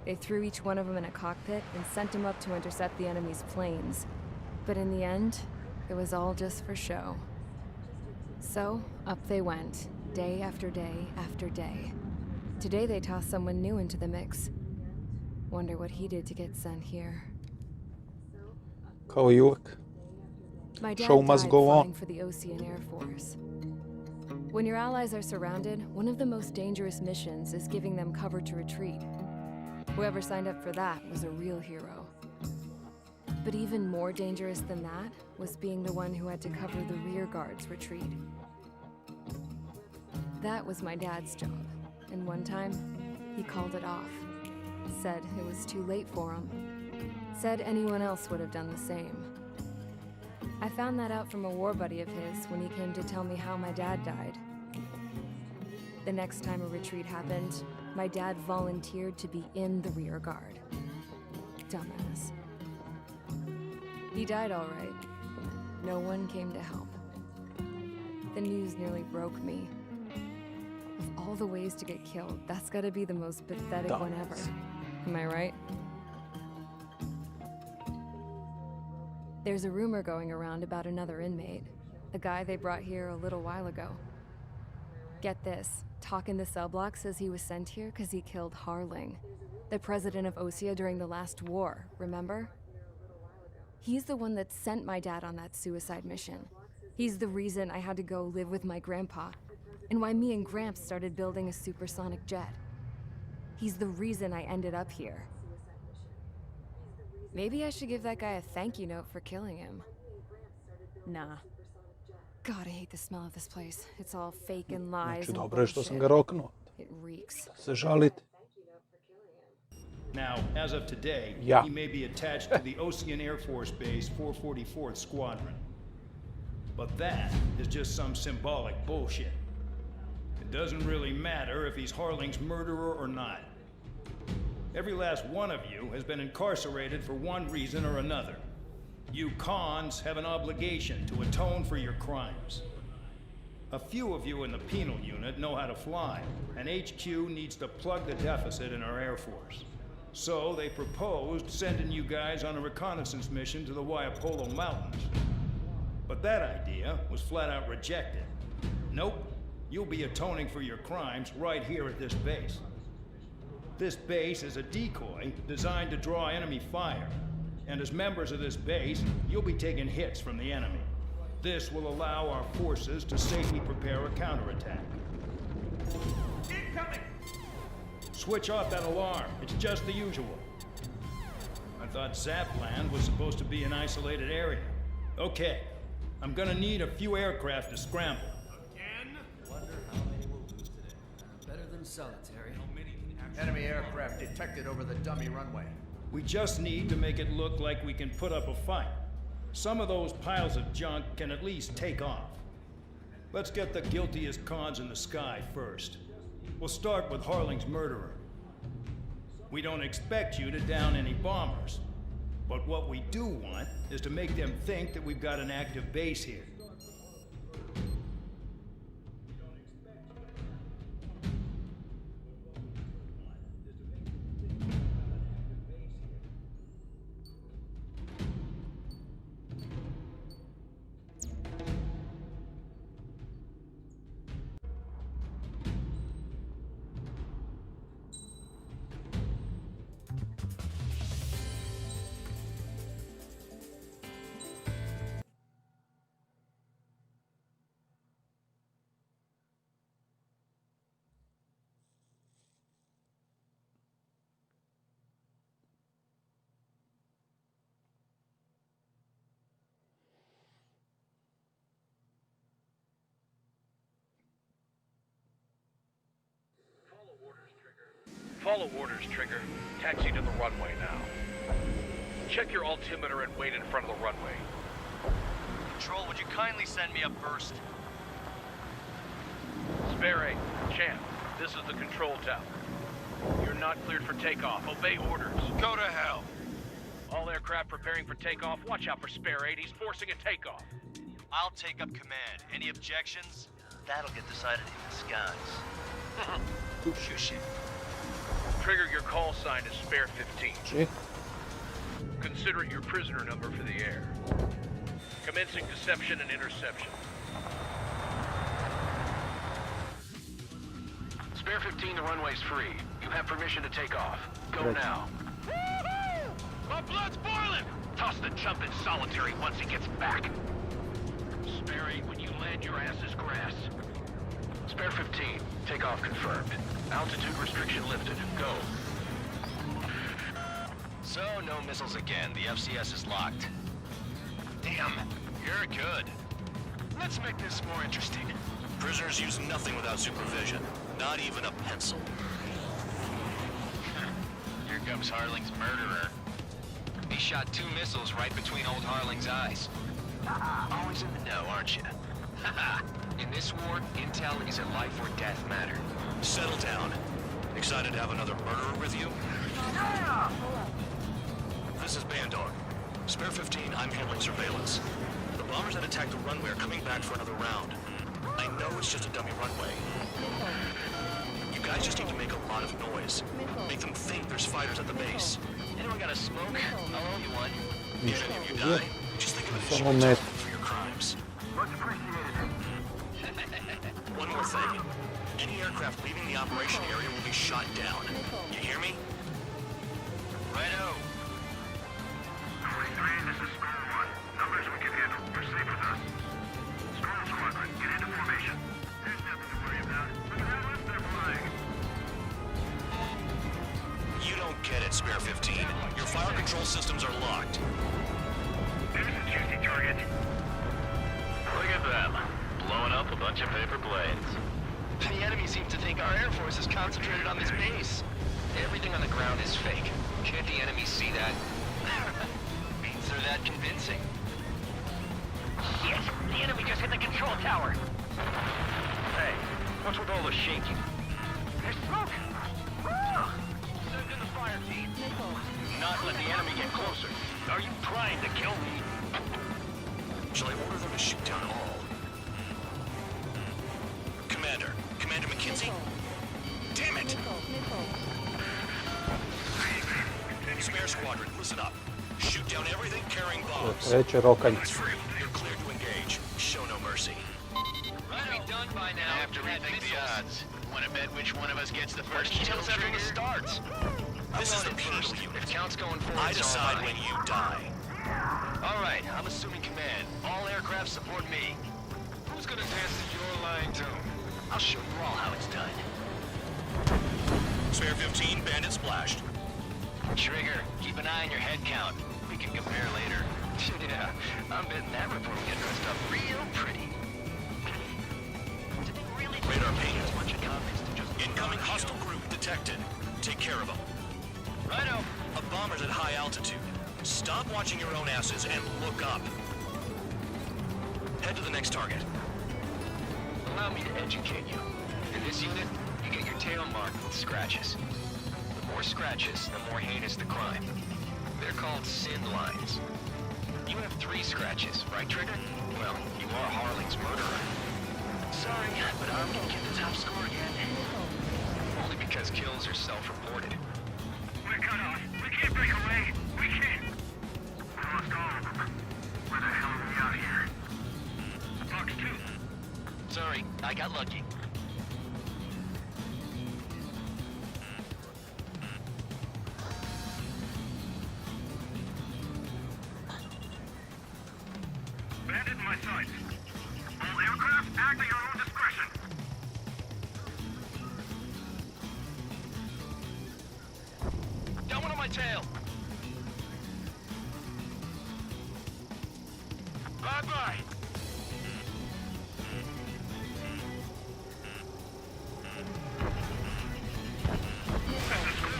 They threw each one of them in a cockpit and sent them up to intercept the enemy's planes. But in the end, it was all just for show. So, up they went, day after day after day. Today they tossed someone new into the mix. Wonder what he did to get sent here. Kao i uvek. My dad Show must died go flying on. for the Ocean Air Force. When your allies are surrounded, one of the most dangerous missions is giving them cover to retreat. Whoever signed up for that was a real hero. But even more dangerous than that was being the one who had to cover the rear guard's retreat. That was my dad's job, and one time, he called it off. Said it was too late for him. Said anyone else would have done the same. I found that out from a war buddy of his when he came to tell me how my dad died. The next time a retreat happened, my dad volunteered to be in the rear guard. Dumbass. He died all right. No one came to help. The news nearly broke me. Of all the ways to get killed, that's gotta be the most pathetic one ever. Am I right? There's a rumor going around about another inmate. A guy they brought here a little while ago. Get this, talk in the cell block says he was sent here because he killed Harling, the president of Osea during the last war, remember? He's the one that sent my dad on that suicide mission. He's the reason I had to go live with my grandpa, and why me and Gramps started building a supersonic jet. He's the reason I ended up here. Maybe I should give that guy a thank you note for killing him. Nah. God, I hate the smell of this place. It's all fake and lies Znači, and dobro je što sam bullshit. ga roknuo. It reeks. Se žalite. Now, as of today, Yeah. he may be attached to the Ocean Air Force Base 444th Squadron. But that is just some symbolic bullshit. It doesn't really matter if he's Harling's murderer or not. Every last one of you has been incarcerated for one reason or another. You cons have an obligation to atone for your crimes. A few of you in the penal unit know how to fly, and HQ needs to plug the deficit in our Air Force. So they proposed sending you guys on a reconnaissance mission to the Waiapolo Mountains. But that idea was flat out rejected. Nope, you'll be atoning for your crimes right here at this base. This base is a decoy designed to draw enemy fire. And as members of this base, you'll be taking hits from the enemy. This will allow our forces to safely prepare a counterattack. Incoming! Switch off that alarm. It's just the usual. I thought Zapland was supposed to be an isolated area. Okay, I'm gonna need a few aircraft to scramble. Again? Wonder how many we'll lose today. Better than solitary. Enemy aircraft detected over the dummy runway. We just need to make it look like we can put up a fight. Some of those piles of junk can at least take off. Let's get the guiltiest cons in the sky first. We'll start with Harling's murderer. We don't expect you to down any bombers. But what we do want is to make them think that we've got an active base here. Follow orders, Trigger. Taxi to the runway now. Check your altimeter and wait in front of the runway. Control, would you kindly send me up first? Spare 8, Champ, this is the control tower. You're not cleared for takeoff. Obey orders. Go to hell. All aircraft preparing for takeoff. Watch out for Spare 8. He's forcing a takeoff. I'll take up command. Any objections? That'll get decided in the skies. Shoo. Trigger, your call sign is Spare 15. Či? Consider it your prisoner number for the air. Commencing deception and interception. Spare 15, the runway's free. You have permission to take off. Go Right. now. My blood's boiling! Toss the jump in solitary once he gets back. Spare 8, when you land, your ass is grass. Spare 15, takeoff confirmed. Altitude restriction lifted. Go. So, no missiles again. The FCS is locked. Damn, you're good. Let's make this more interesting. Prisoners use nothing without supervision. Not even a pencil. Here comes Harling's murderer. He shot 2 missiles right between old Harling's eyes. Always in the know, aren't you? In this war, intel is a life or death matter. Settle down. Excited to have another murderer with you? Yeah! This is Bandog. Spare 15, I'm handling surveillance. The bombers that attacked the runway are coming back for another round. I know it's just a dummy runway. You guys just need to make a lot of noise. Make them think there's fighters at the base. Anyone got a smoke? I'll owe you one. If any of you die, just think of it as Samo short met. for your crimes. Much appreciated. One more thing. Any aircraft leaving the operation area will be shot down. You hear me? Righto. 43, this is Squall 1. Numbers we can handle. Proceed with us. Squall Squadron, get into formation. There's nothing to worry about. Look at that lift they're flying. You don't get it, Spare 15. Your fire control systems are locked. There's a juicy target. Look at them. Blowing up a bunch of paper planes. The enemy seems to think our Air Force is concentrated on this base. Everything on the ground is fake. Can't the enemy see that? Means they're that convincing. Shit! The enemy just hit the control tower! Hey, what's with all the shaking? There's smoke! Send in the fire team. Not let the enemy get closer. Are you trying to kill me? Shall I order them to shoot down all? Commander McKinsey? Damn it! Spare Squadron, listen up. Shoot down everything carrying bombs. Treće rokanje. It's free. You're cleared to engage. Show no mercy. Be done by now. I have to rethink the odds. Want to bet which one of us gets the first He kill tells everyone trigger? starts. This is the penal unit. If count's going forward, I decide when you die. All right, I'm assuming command. All aircraft support me. Who's gonna dance to your line tune? I'll show you all how it's done. Spare 15, bandit splashed. Trigger, keep an eye on your head count. We can compare later. Yeah, I'm betting that report will get dressed up real pretty. Did they really Radar ping. a bunch of comments to just Incoming hostile group detected. Take care of them. Righto. A bomber's at high altitude. Stop watching your own asses and look up. Head to the next target. Allow me to educate you. In this unit, you get your tail marked with scratches. The more scratches, the more heinous the crime. They're called sin lines. You have 3 scratches, right, Trigger? Well, you are Harling's murderer. Sorry, but I'm gonna get the top score again. Only because kills are self-reported. We're cut off. We can't break away. We can't. We lost all of them. Where the hell are we out of here? Fox 2. Sorry, I got lucky. Bandit in my sights. All aircraft, act at your own discretion. Got one on my tail. Bye-bye. This is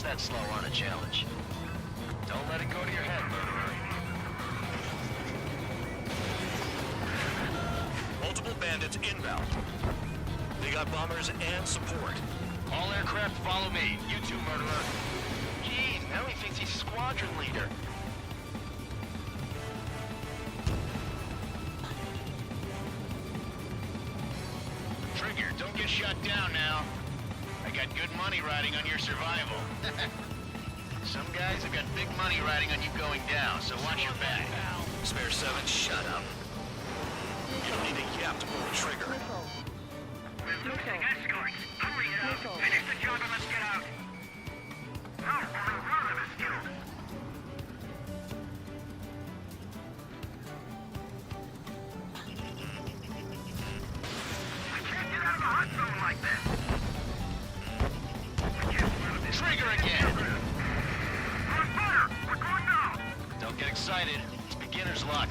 that slow on a challenge. Don't let it go to your head, murderer. Multiple bandits inbound. They got bombers and support. All aircraft follow me. You too, murderer. Jeez, now he thinks he's squadron leader. Trigger, don't get shut down now. I got good money riding on your survival. Some guys have got big money riding on you going down, so watch your back. Spare 7, shut up. You don't need a yap to pull the trigger. We're losing escorts. Hurry it up. Finish the job and let's get out. No, only one of them is killed. We can't get out of the hot zone like this. We can't let this Trigger again! We're on fire! We're going now! Don't get excited. It's beginner's luck.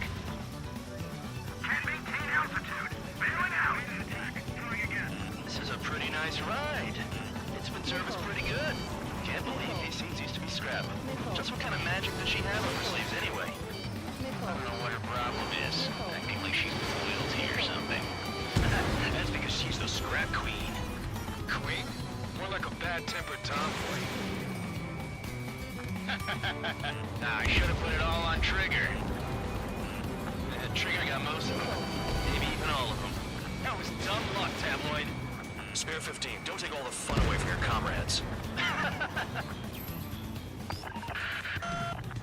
Can't maintain altitude. Bailing out. Throwing again. This is a pretty nice ride. It's been serviced pretty good. Can't believe these seats used to be scrap. Just what kind of magic does she have up her sleeves anyway? I don't know what her problem is. Acting like she's royalty or something. That's because she's the scrap queen. Queen? More like a bad-tempered tomboy. Nah, I should have put it all on Trigger. Trigger got most of them. Maybe even all of them. That was dumb luck, Tabloid. Spare 15, don't take all the fun away from your comrades.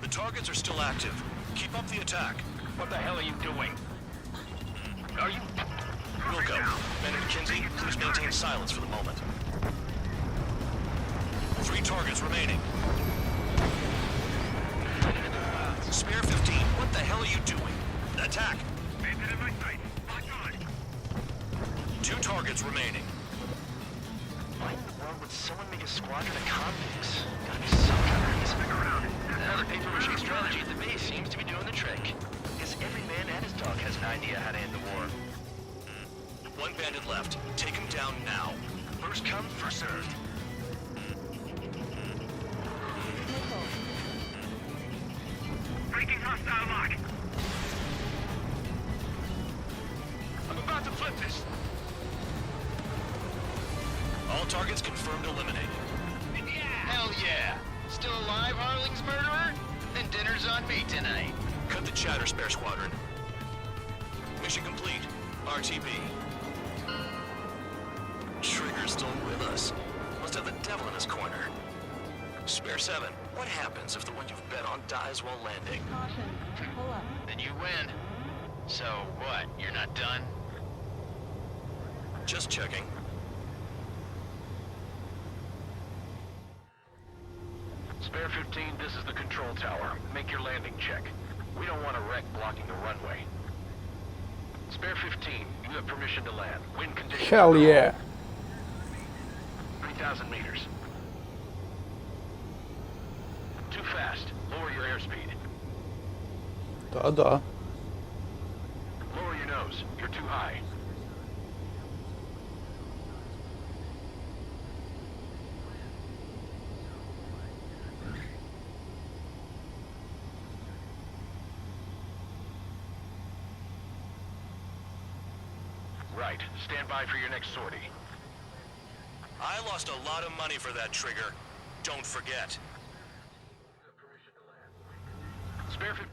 The targets are still active. Keep up the attack. What the hell are you doing? Are you... Wilco, Bennett Kinsey, please maintain silence for the moment. 3 targets remaining. Spare 15, what the hell are you doing? Attack! Bandit in my sight. Lock on. 2 targets remaining. Why in the world would someone make a squadron of convicts? Gotta be some kind of reason. Now the paper-mache strategy at the base seems to be doing the trick. Guess every man and his dog has an idea how to end the war. 1 bandit left. Take him down now. First come, first served. Breaking hostile lock. I'm about to flip this. All targets confirmed eliminated. Hell yeah! Still alive, Harling's murderer? Then dinner's on me tonight. Cut the chatter, Spare Squadron. Mission complete. RTB. Trigger's still with us. Must have the devil in his corner. Spare 7, what happens if the one you've bet on dies while landing? Caution. Pull up. Then you win. So what, you're not done? Just checking. Spare 15, this is the control tower. Make your landing check. We don't want a wreck blocking the runway. Spare 15, you have permission to land. Wind conditions. Hell yeah. 3,000 meters. Too fast. Lower your airspeed. Da. Lower your nose. You're too high. Right. Stand by for your next sortie. I lost a lot of money for that Trigger. Don't forget. Spare 15.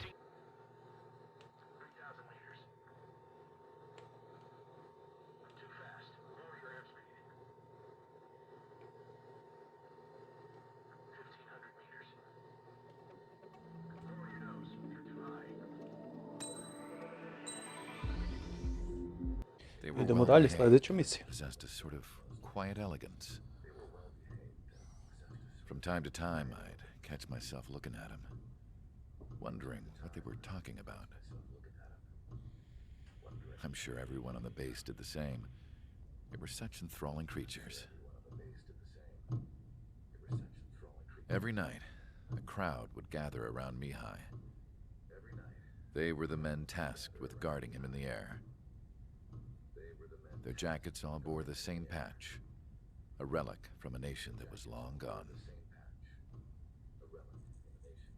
3,000 meters. Too fast. Lower your airspeed. 1,500 meters. Lower your nose. You're too high. They were Idemo well dalje, behaved, sljedeća misija. possessed a sort of quiet elegance. From time to time, I'd catch myself looking at him, wondering what they were talking about. I'm sure everyone on the base did the same. They were such enthralling creatures. Every night, a crowd would gather around Mihai. They were the men tasked with guarding him in the air. Their jackets all bore the same patch, a relic from a nation that was long gone.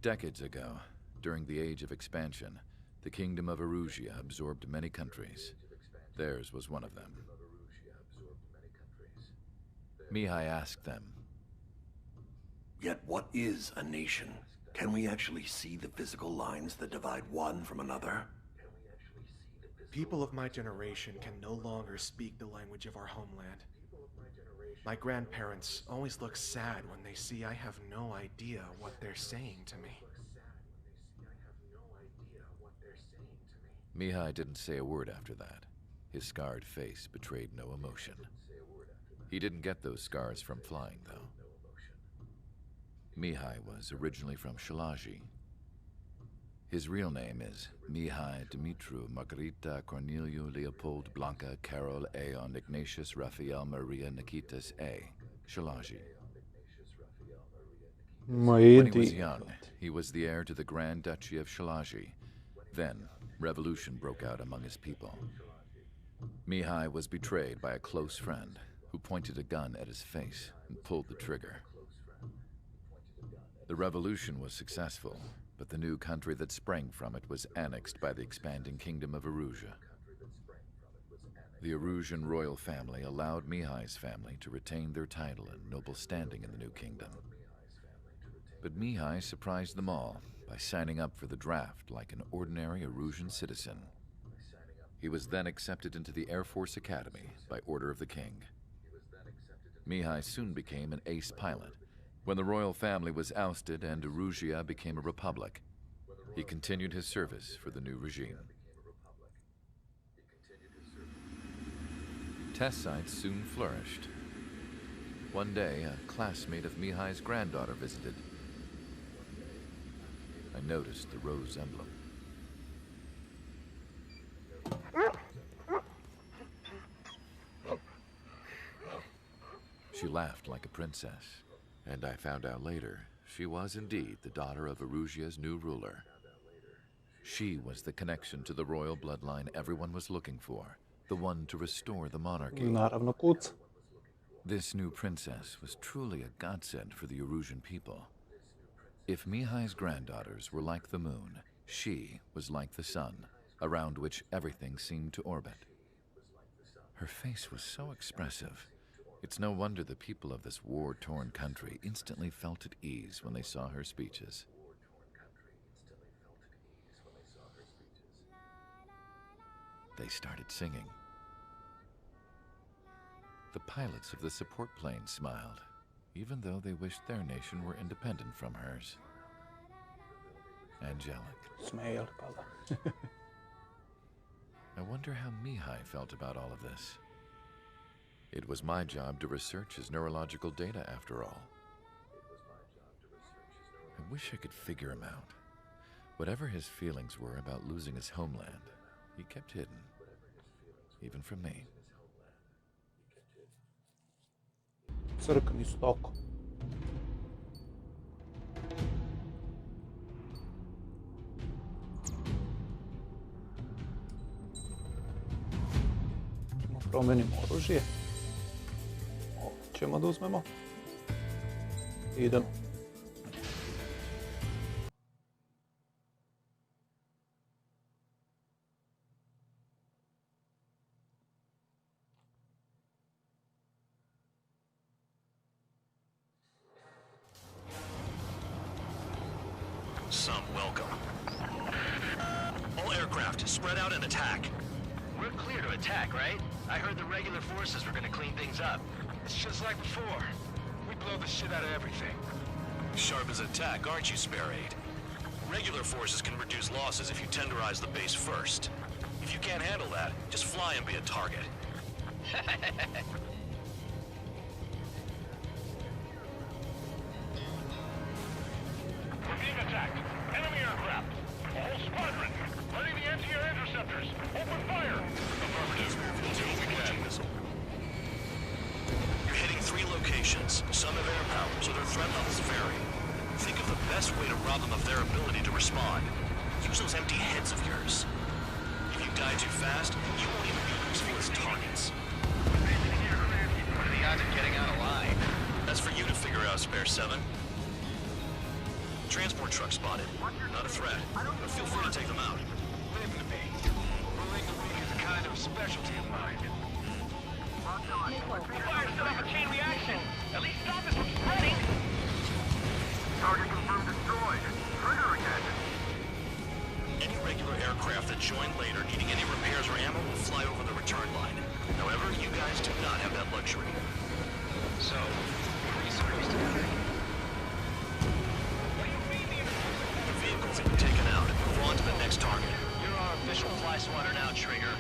Decades ago, during the Age of Expansion, the Kingdom of Erusia absorbed many countries. Theirs was one of them. Mihai asked them, "Yet what is a nation? Can we actually see the physical lines that divide one from another?" People of my generation can no longer speak the language of our homeland. My grandparents always look sad when they see I have no idea what they're saying to me. Mihai didn't say a word after that. His scarred face betrayed no emotion. He didn't get those scars from flying, though. Mihai was originally from Shalaji. His real name is Mihai Dumitru Margarita Corneliu Leopold Blanca Carol Aeon Ignatius Raphael Maria Nikitas A. Shalaji. When he was young, he was the heir to the Grand Duchy of Shalaji. Then, revolution broke out among his people. Mihai was betrayed by a close friend who pointed a gun at his face and pulled the trigger. The revolution was successful, but the new country that sprang from it was annexed by the expanding Kingdom of Erusia. The Erusian royal family allowed Mihai's family to retain their title and noble standing in the new kingdom. But Mihai surprised them all by signing up for the draft like an ordinary Erusian citizen. He was then accepted into the Air Force Academy by order of the king. Mihai soon became an ace pilot. When the royal family was ousted and Erusia became a republic, he continued his service for the new regime. Test sites soon flourished. One day, a classmate of Mihai's granddaughter visited. I noticed the rose emblem. She laughed like a princess. And I found out later, she was indeed the daughter of Erusia's new ruler. She was the connection to the royal bloodline everyone was looking for, the one to restore the monarchy. This new princess was truly a godsend for the Erusian people. If Mihai's granddaughters were like the moon, she was like the sun, around which everything seemed to orbit. Her face was so expressive. It's no wonder the people of this war-torn country instantly felt at ease when they saw her speeches. They started singing. The pilots of the support plane smiled, even though they wished their nation were independent from hers. Angelic. Smile. I wonder how Mihai felt about all of this. It was my job to research his neurological data, after all. I wish I could figure him out. Whatever his feelings were about losing his homeland, he kept hidden, even from me. Crkni stoko. Promenimo oružje. Ovo ćemo da uzmemo. Idemo. Some welcome. All aircraft, spread out and attack. We're clear to attack, right? I heard the regular forces were gonna clean things up. It's just like before. We blow the shit out of everything. Sharp as a tack, aren't you, Spare 8? Regular forces can reduce losses if you tenderize the base first. If you can't handle that, just fly and be a target. We're being attacked. Enemy aircraft. A whole squadron. Ready the anti-air interceptors. Open fire. Affirmative. We'll do what we can. You're hitting 3 locations. Some have air power, so their threat levels vary. Think of the best way to rob them of their ability to respond. Use those empty heads of yours. If you die too fast, you won't even be useful as targets. What are the odds of getting out alive? That's for you to figure out, Spare 7. Transport truck spotted. Not a threat, but feel free to take them out. Leave them to me. Rolling the weak is a kind of specialty of mine. The fire set off a chain reaction. At least stop us from spreading. Target confirmed destroyed. Trigger again. Any regular aircraft that join later needing any repairs or ammo will fly over the return line. However, you guys do not have that luxury. So, what are you supposed to do? The vehicles have been taken out and move on to the next target. You're our official fly swatter now, Trigger.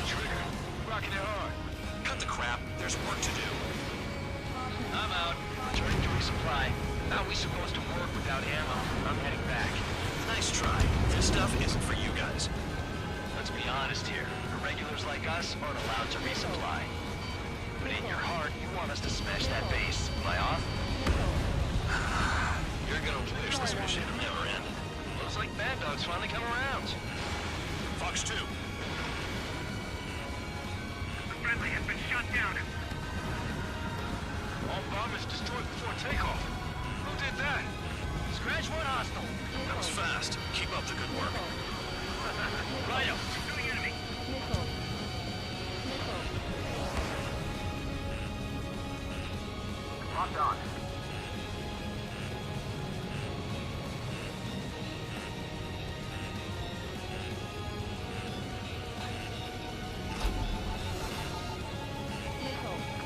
Trigger, rocking it hard. Cut the crap. There's work to do. I'm out. Returning to resupply. How are we supposed to work without ammo? I'm heading back. Nice try. This stuff isn't for you guys. Let's be honest here. Irregulars like us aren't allowed to resupply. But in your heart, you want us to smash that base. Am I off? You're gonna wish this mission never ended. Looks like Bad Dog's finally come around. Fox 2. The friendly has been shut down. All bombers destroyed before takeoff. Who did that? Scratch one hostile. That was fast. Keep up the good work. Rhino. Pursuing enemy. Locked on.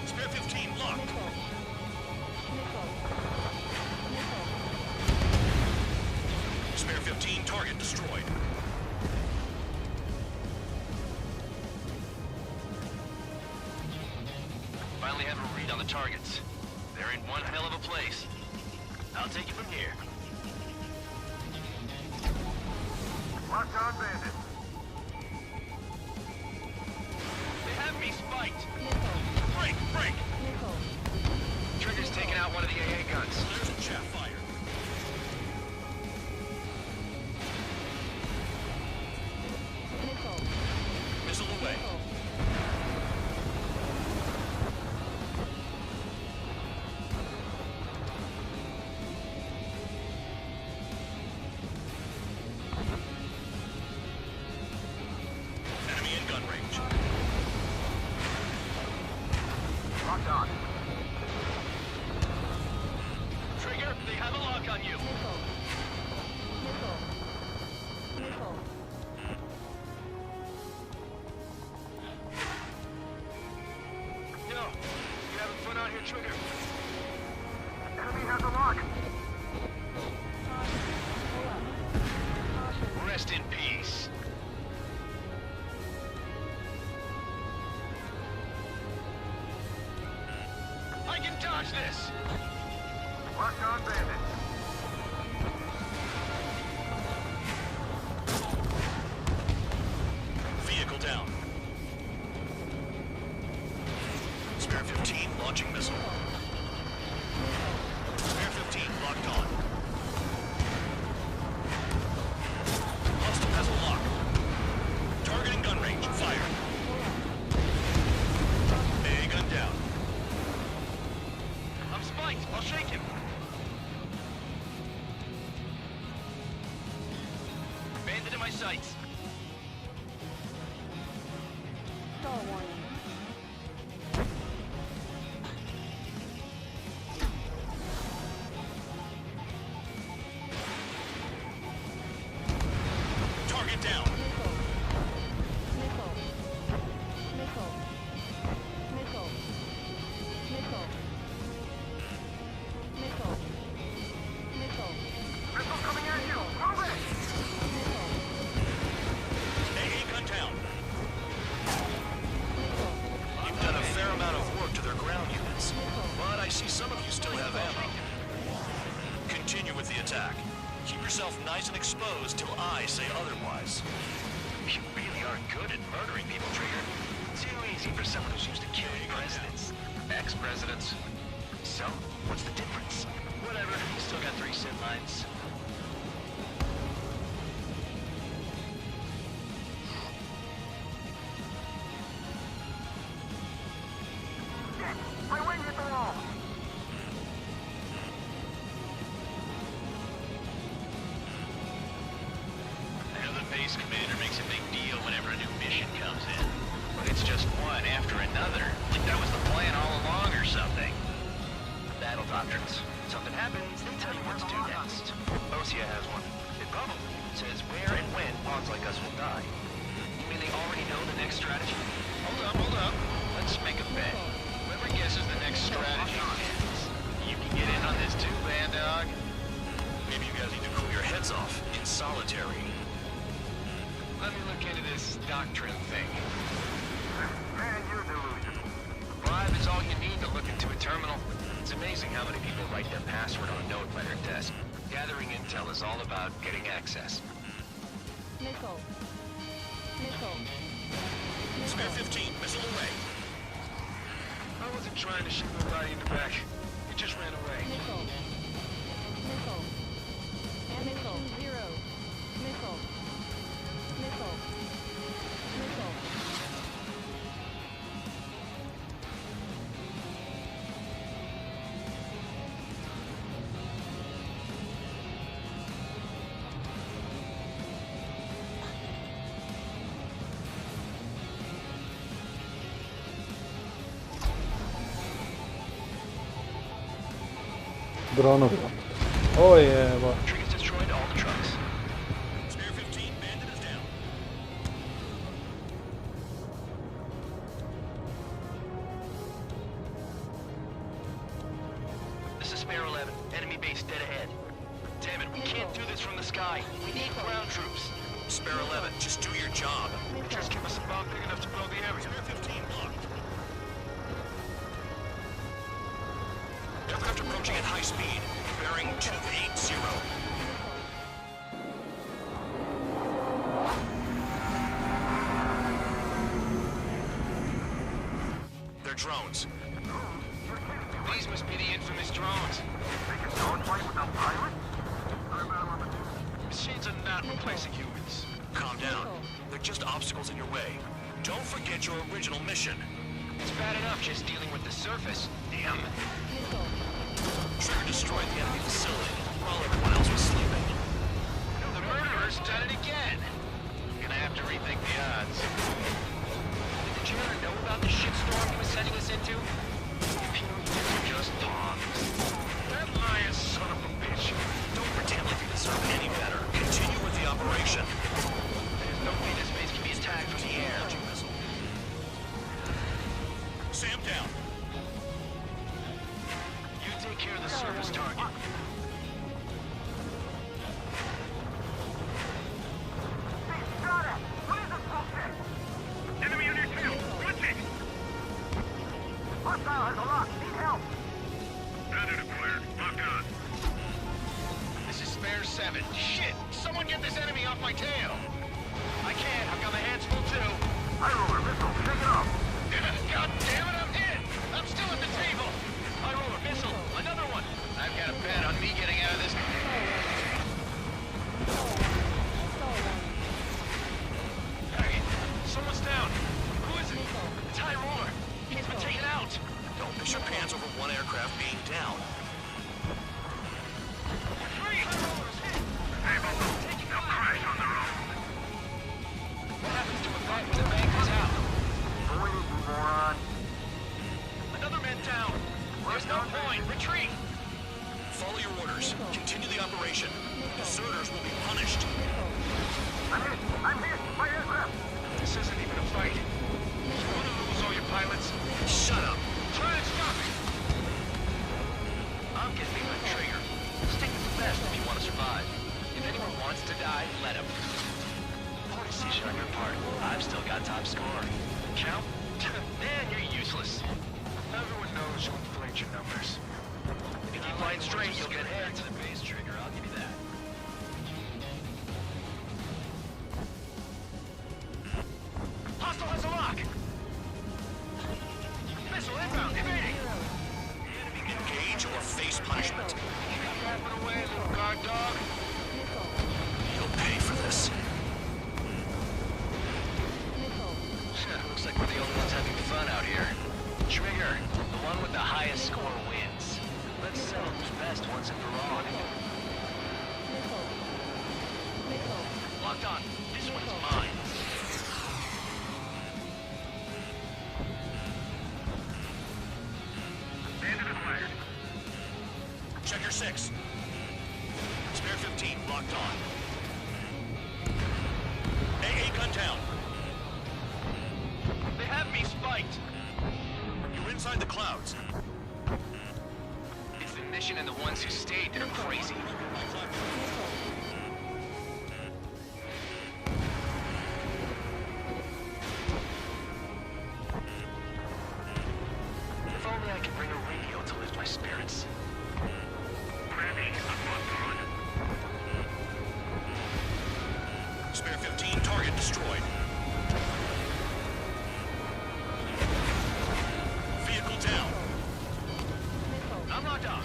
Spare 15, locked. Spare 15, target destroyed. Finally have a read on the targets. They're in one hell of a place. I'll take it from here. Locked on bandit. They have me spiked. Break, break. Trigger's taking out one of the AA guns. There's a chaff fire. Missile away. Enemy in gun range. Locked on. Trigger, they have a lock on you. Yo, you having fun out here, Trigger? Enemy has a lock. Rest in peace. I can dodge this. Locked on bandit. Vehicle down. Spare 15 launching missile. Spare 15 locked on. Hostile has a lock. Targeting gun range. Fire. A gun down. I'm spiked. I'll shake him. Bandit in my sights. Target down. Missile coming at you. Move it. AA gun down. You've done a fair amount of work to their ground units, but I see some of you still have ammo. Continue with the attack. Keep yourself nice and exposed till I say otherwise. You really are good at murdering people, Trigger. Too easy for someone who's used to killing presidents. Ex-presidents. So, what's the difference? Whatever, you still got 3 sin lines. My wing hit the wall. sharpshooter makes a big deal whenever a new mission comes in. But it's just one after another. Like that was the plan all along or something. Battle doctrines. Something happens, they tell you what to do next. Osia has one. It probably says where and when pawns like us will die. You mean they already know the next strategy? Hold up. Let's make a bet. Whoever guesses the next strategy wins. You can get in on this too, band dog. Maybe you guys need to cool your heads off in solitary. Let me look into this doctrine thing. Man, you're delusional. Bribe is all you need to look into a terminal. It's amazing how many people write their password on a note by their desk. Gathering intel is all about getting access. Missile. Spare 15, missile away. I wasn't trying to shoot nobody in the back. It just ran away. Missile. And missile. 0. Missile. Dronovi. O jeba. Triggers destroyed all the trucks. Spare 15, bandit is down. This is Spare 11. Enemy base dead ahead. Damn it, we can't do this from the sky. We need ground troops. Spare 11, just do your job. Just give us a bomb big enough to blow the area. Spare 15 blocked. Aircraft approaching at high speed. Bearing 280. They're drones. These must be the infamous drones. They can dogfight without pilots? Machines are not replacing humans. Calm down. They're just obstacles in your way. Don't forget your original mission. It's bad enough just dealing with the surface. Damn. Trigger destroyed the enemy facility while everyone else was sleeping. The murderer's done it again. Gonna have to rethink the odds. Did the jailer know about the shitstorm he was sending us into? Just pawns. That lion son of a bitch. Don't pretend like you deserve any better. Continue with the operation. There's no way this base can be attacked from the air. Sam down. You take care of the surface target. Got it! What is this bullshit? Enemy on your tail! Switch it! Hostile has a lock! Need help! Standard acquired. Locked on. This is Spare 7. Shit! Someone get this enemy off my tail! I can't. I've got my hands full too. I roll a missile. Take it off. God damn it, I'm hit! I'm still at the table! I roll a missile. Another one. I've got a bet on me getting out of this. Hey, someone's down. Who is it? It's High Roller. He's been taken out. Don't piss your pants over one aircraft being down. Free! High Roller's hit. Hey, Bubba. They'll crash on their own. What happens to a fight when the bank is out? Avoid it, you moron. Another man down. There's no point. Retreat. Follow your orders. Continue the operation. Deserters will be punished. I'm hit. My aircraft. This isn't even a fight. You want to lose all your pilots? Shut up. Try and stop it. I'm getting my trigger. Stick with the best if you want to survive. If anyone wants to die, let him. Party station on your part. I've still got top score. Count? Man, you're useless. Everyone knows who inflates your numbers. If you keep flying straight, you'll get hit. To the base trigger, I'll give you that. Hostile has a lock! Missile inbound, evading! Engage or face punishment. Stop yapping away, little guard dog. You'll pay for this. Looks like we're the only ones having fun out here. Trigger, the one with the highest score wins. Let's settle who's best once and for all. Locked on. This one's mine. Bandit acquired. Check your 6. Spare 15 locked on. AA gun down. They have me spiked. You're inside the clouds. It's the mission and the ones who stayed that are crazy. If only I could bring a radio to lift my spirits. Spare 15 target destroyed. Vehicle down. I'm locked on.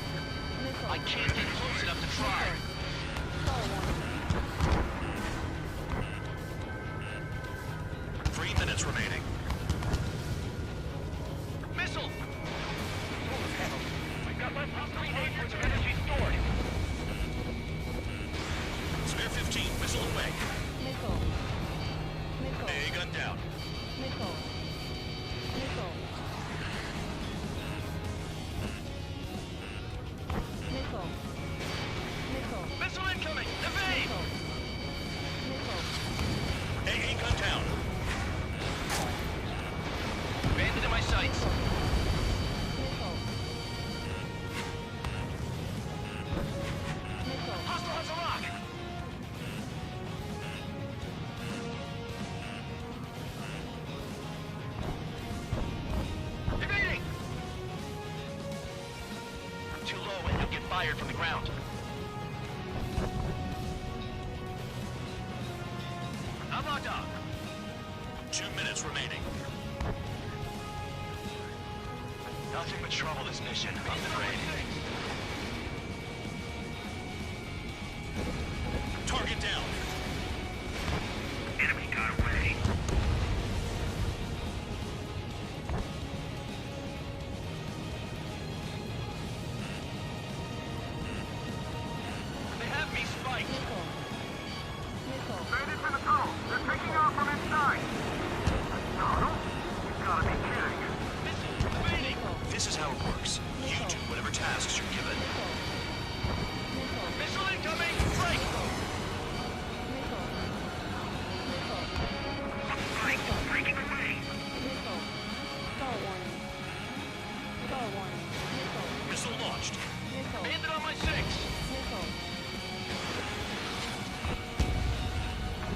I can't get close enough to try. 3 minutes remaining. Missile! We've got less than 3 acres of energy stored. Spare 15 missile away. Missile. Missile. AA gun down. Missile. Missile. Missile. Missile. Missile incoming! Evade! Missile. AA gun down. Bandit in my sights. Missile. Missile. Hostile has a rock! Evading! Too low and you'll get fired from the ground. I'm locked on. 2 minutes remaining. Nothing but trouble this mission, I'm afraid. Target down. Enemy got away. They have me spiked. Missile. Missile. Bandits in the tunnel. They're taking off from inside. Tunnel? You've got to be kidding. Evading! This is how it works. You do whatever tasks you're given. Missile incoming! Break! Breaking away. Missile. Star warning. Star warning. Missile. Missile launched. Missile. Bandit on my 6! Missile.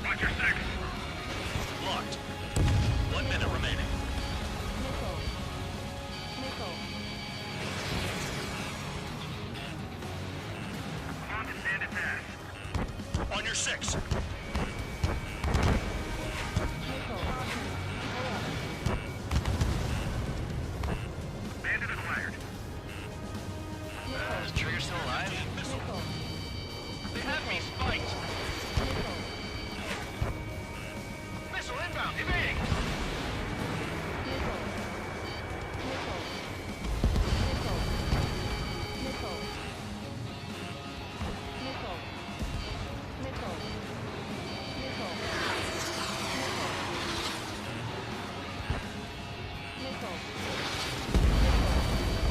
Watch your 6. Locked. 1 minute remaining. Missile. Missile. On to Bandit's ass. On your 6. Bandit acquired. Is Trigger still alive? They have me spiked! Missile inbound! Evading!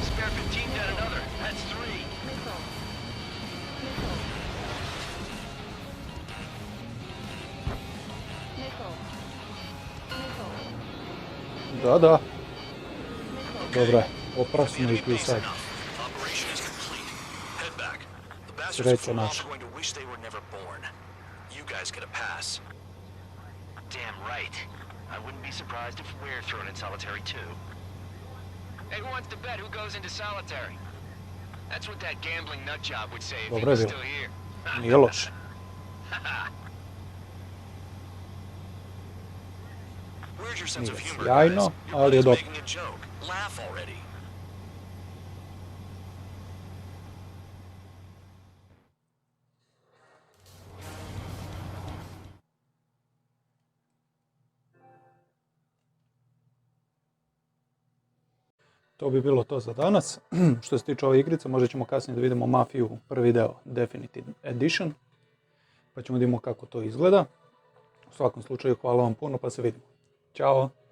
Spare 15 dead another. That's 3. Da. Dobro je, oprasno izbio sad. Operation is complete. Head back. The bastards Sreća of Fulham naša. are going to wish they were never born. You guys get a pass. Damn right. I wouldn't be surprised if we're thrown in solitary too. Hey, who wants to bet who goes into solitary? That's what that gambling nut job would say if he Dobro je was bilo. still here. Nije loše. Where's your sense of Nije humor, sjajno, guys? Your ali je buddy's dobro. making a joke. Laugh already. To bi bilo to za danas. Što se tiče ove igrice, možda ćemo kasnije da vidimo Mafiju prvi deo Definitive Edition. Pa ćemo da vidimo kako to izgleda. U svakom slučaju hvala vam puno pa se vidimo. Ćao!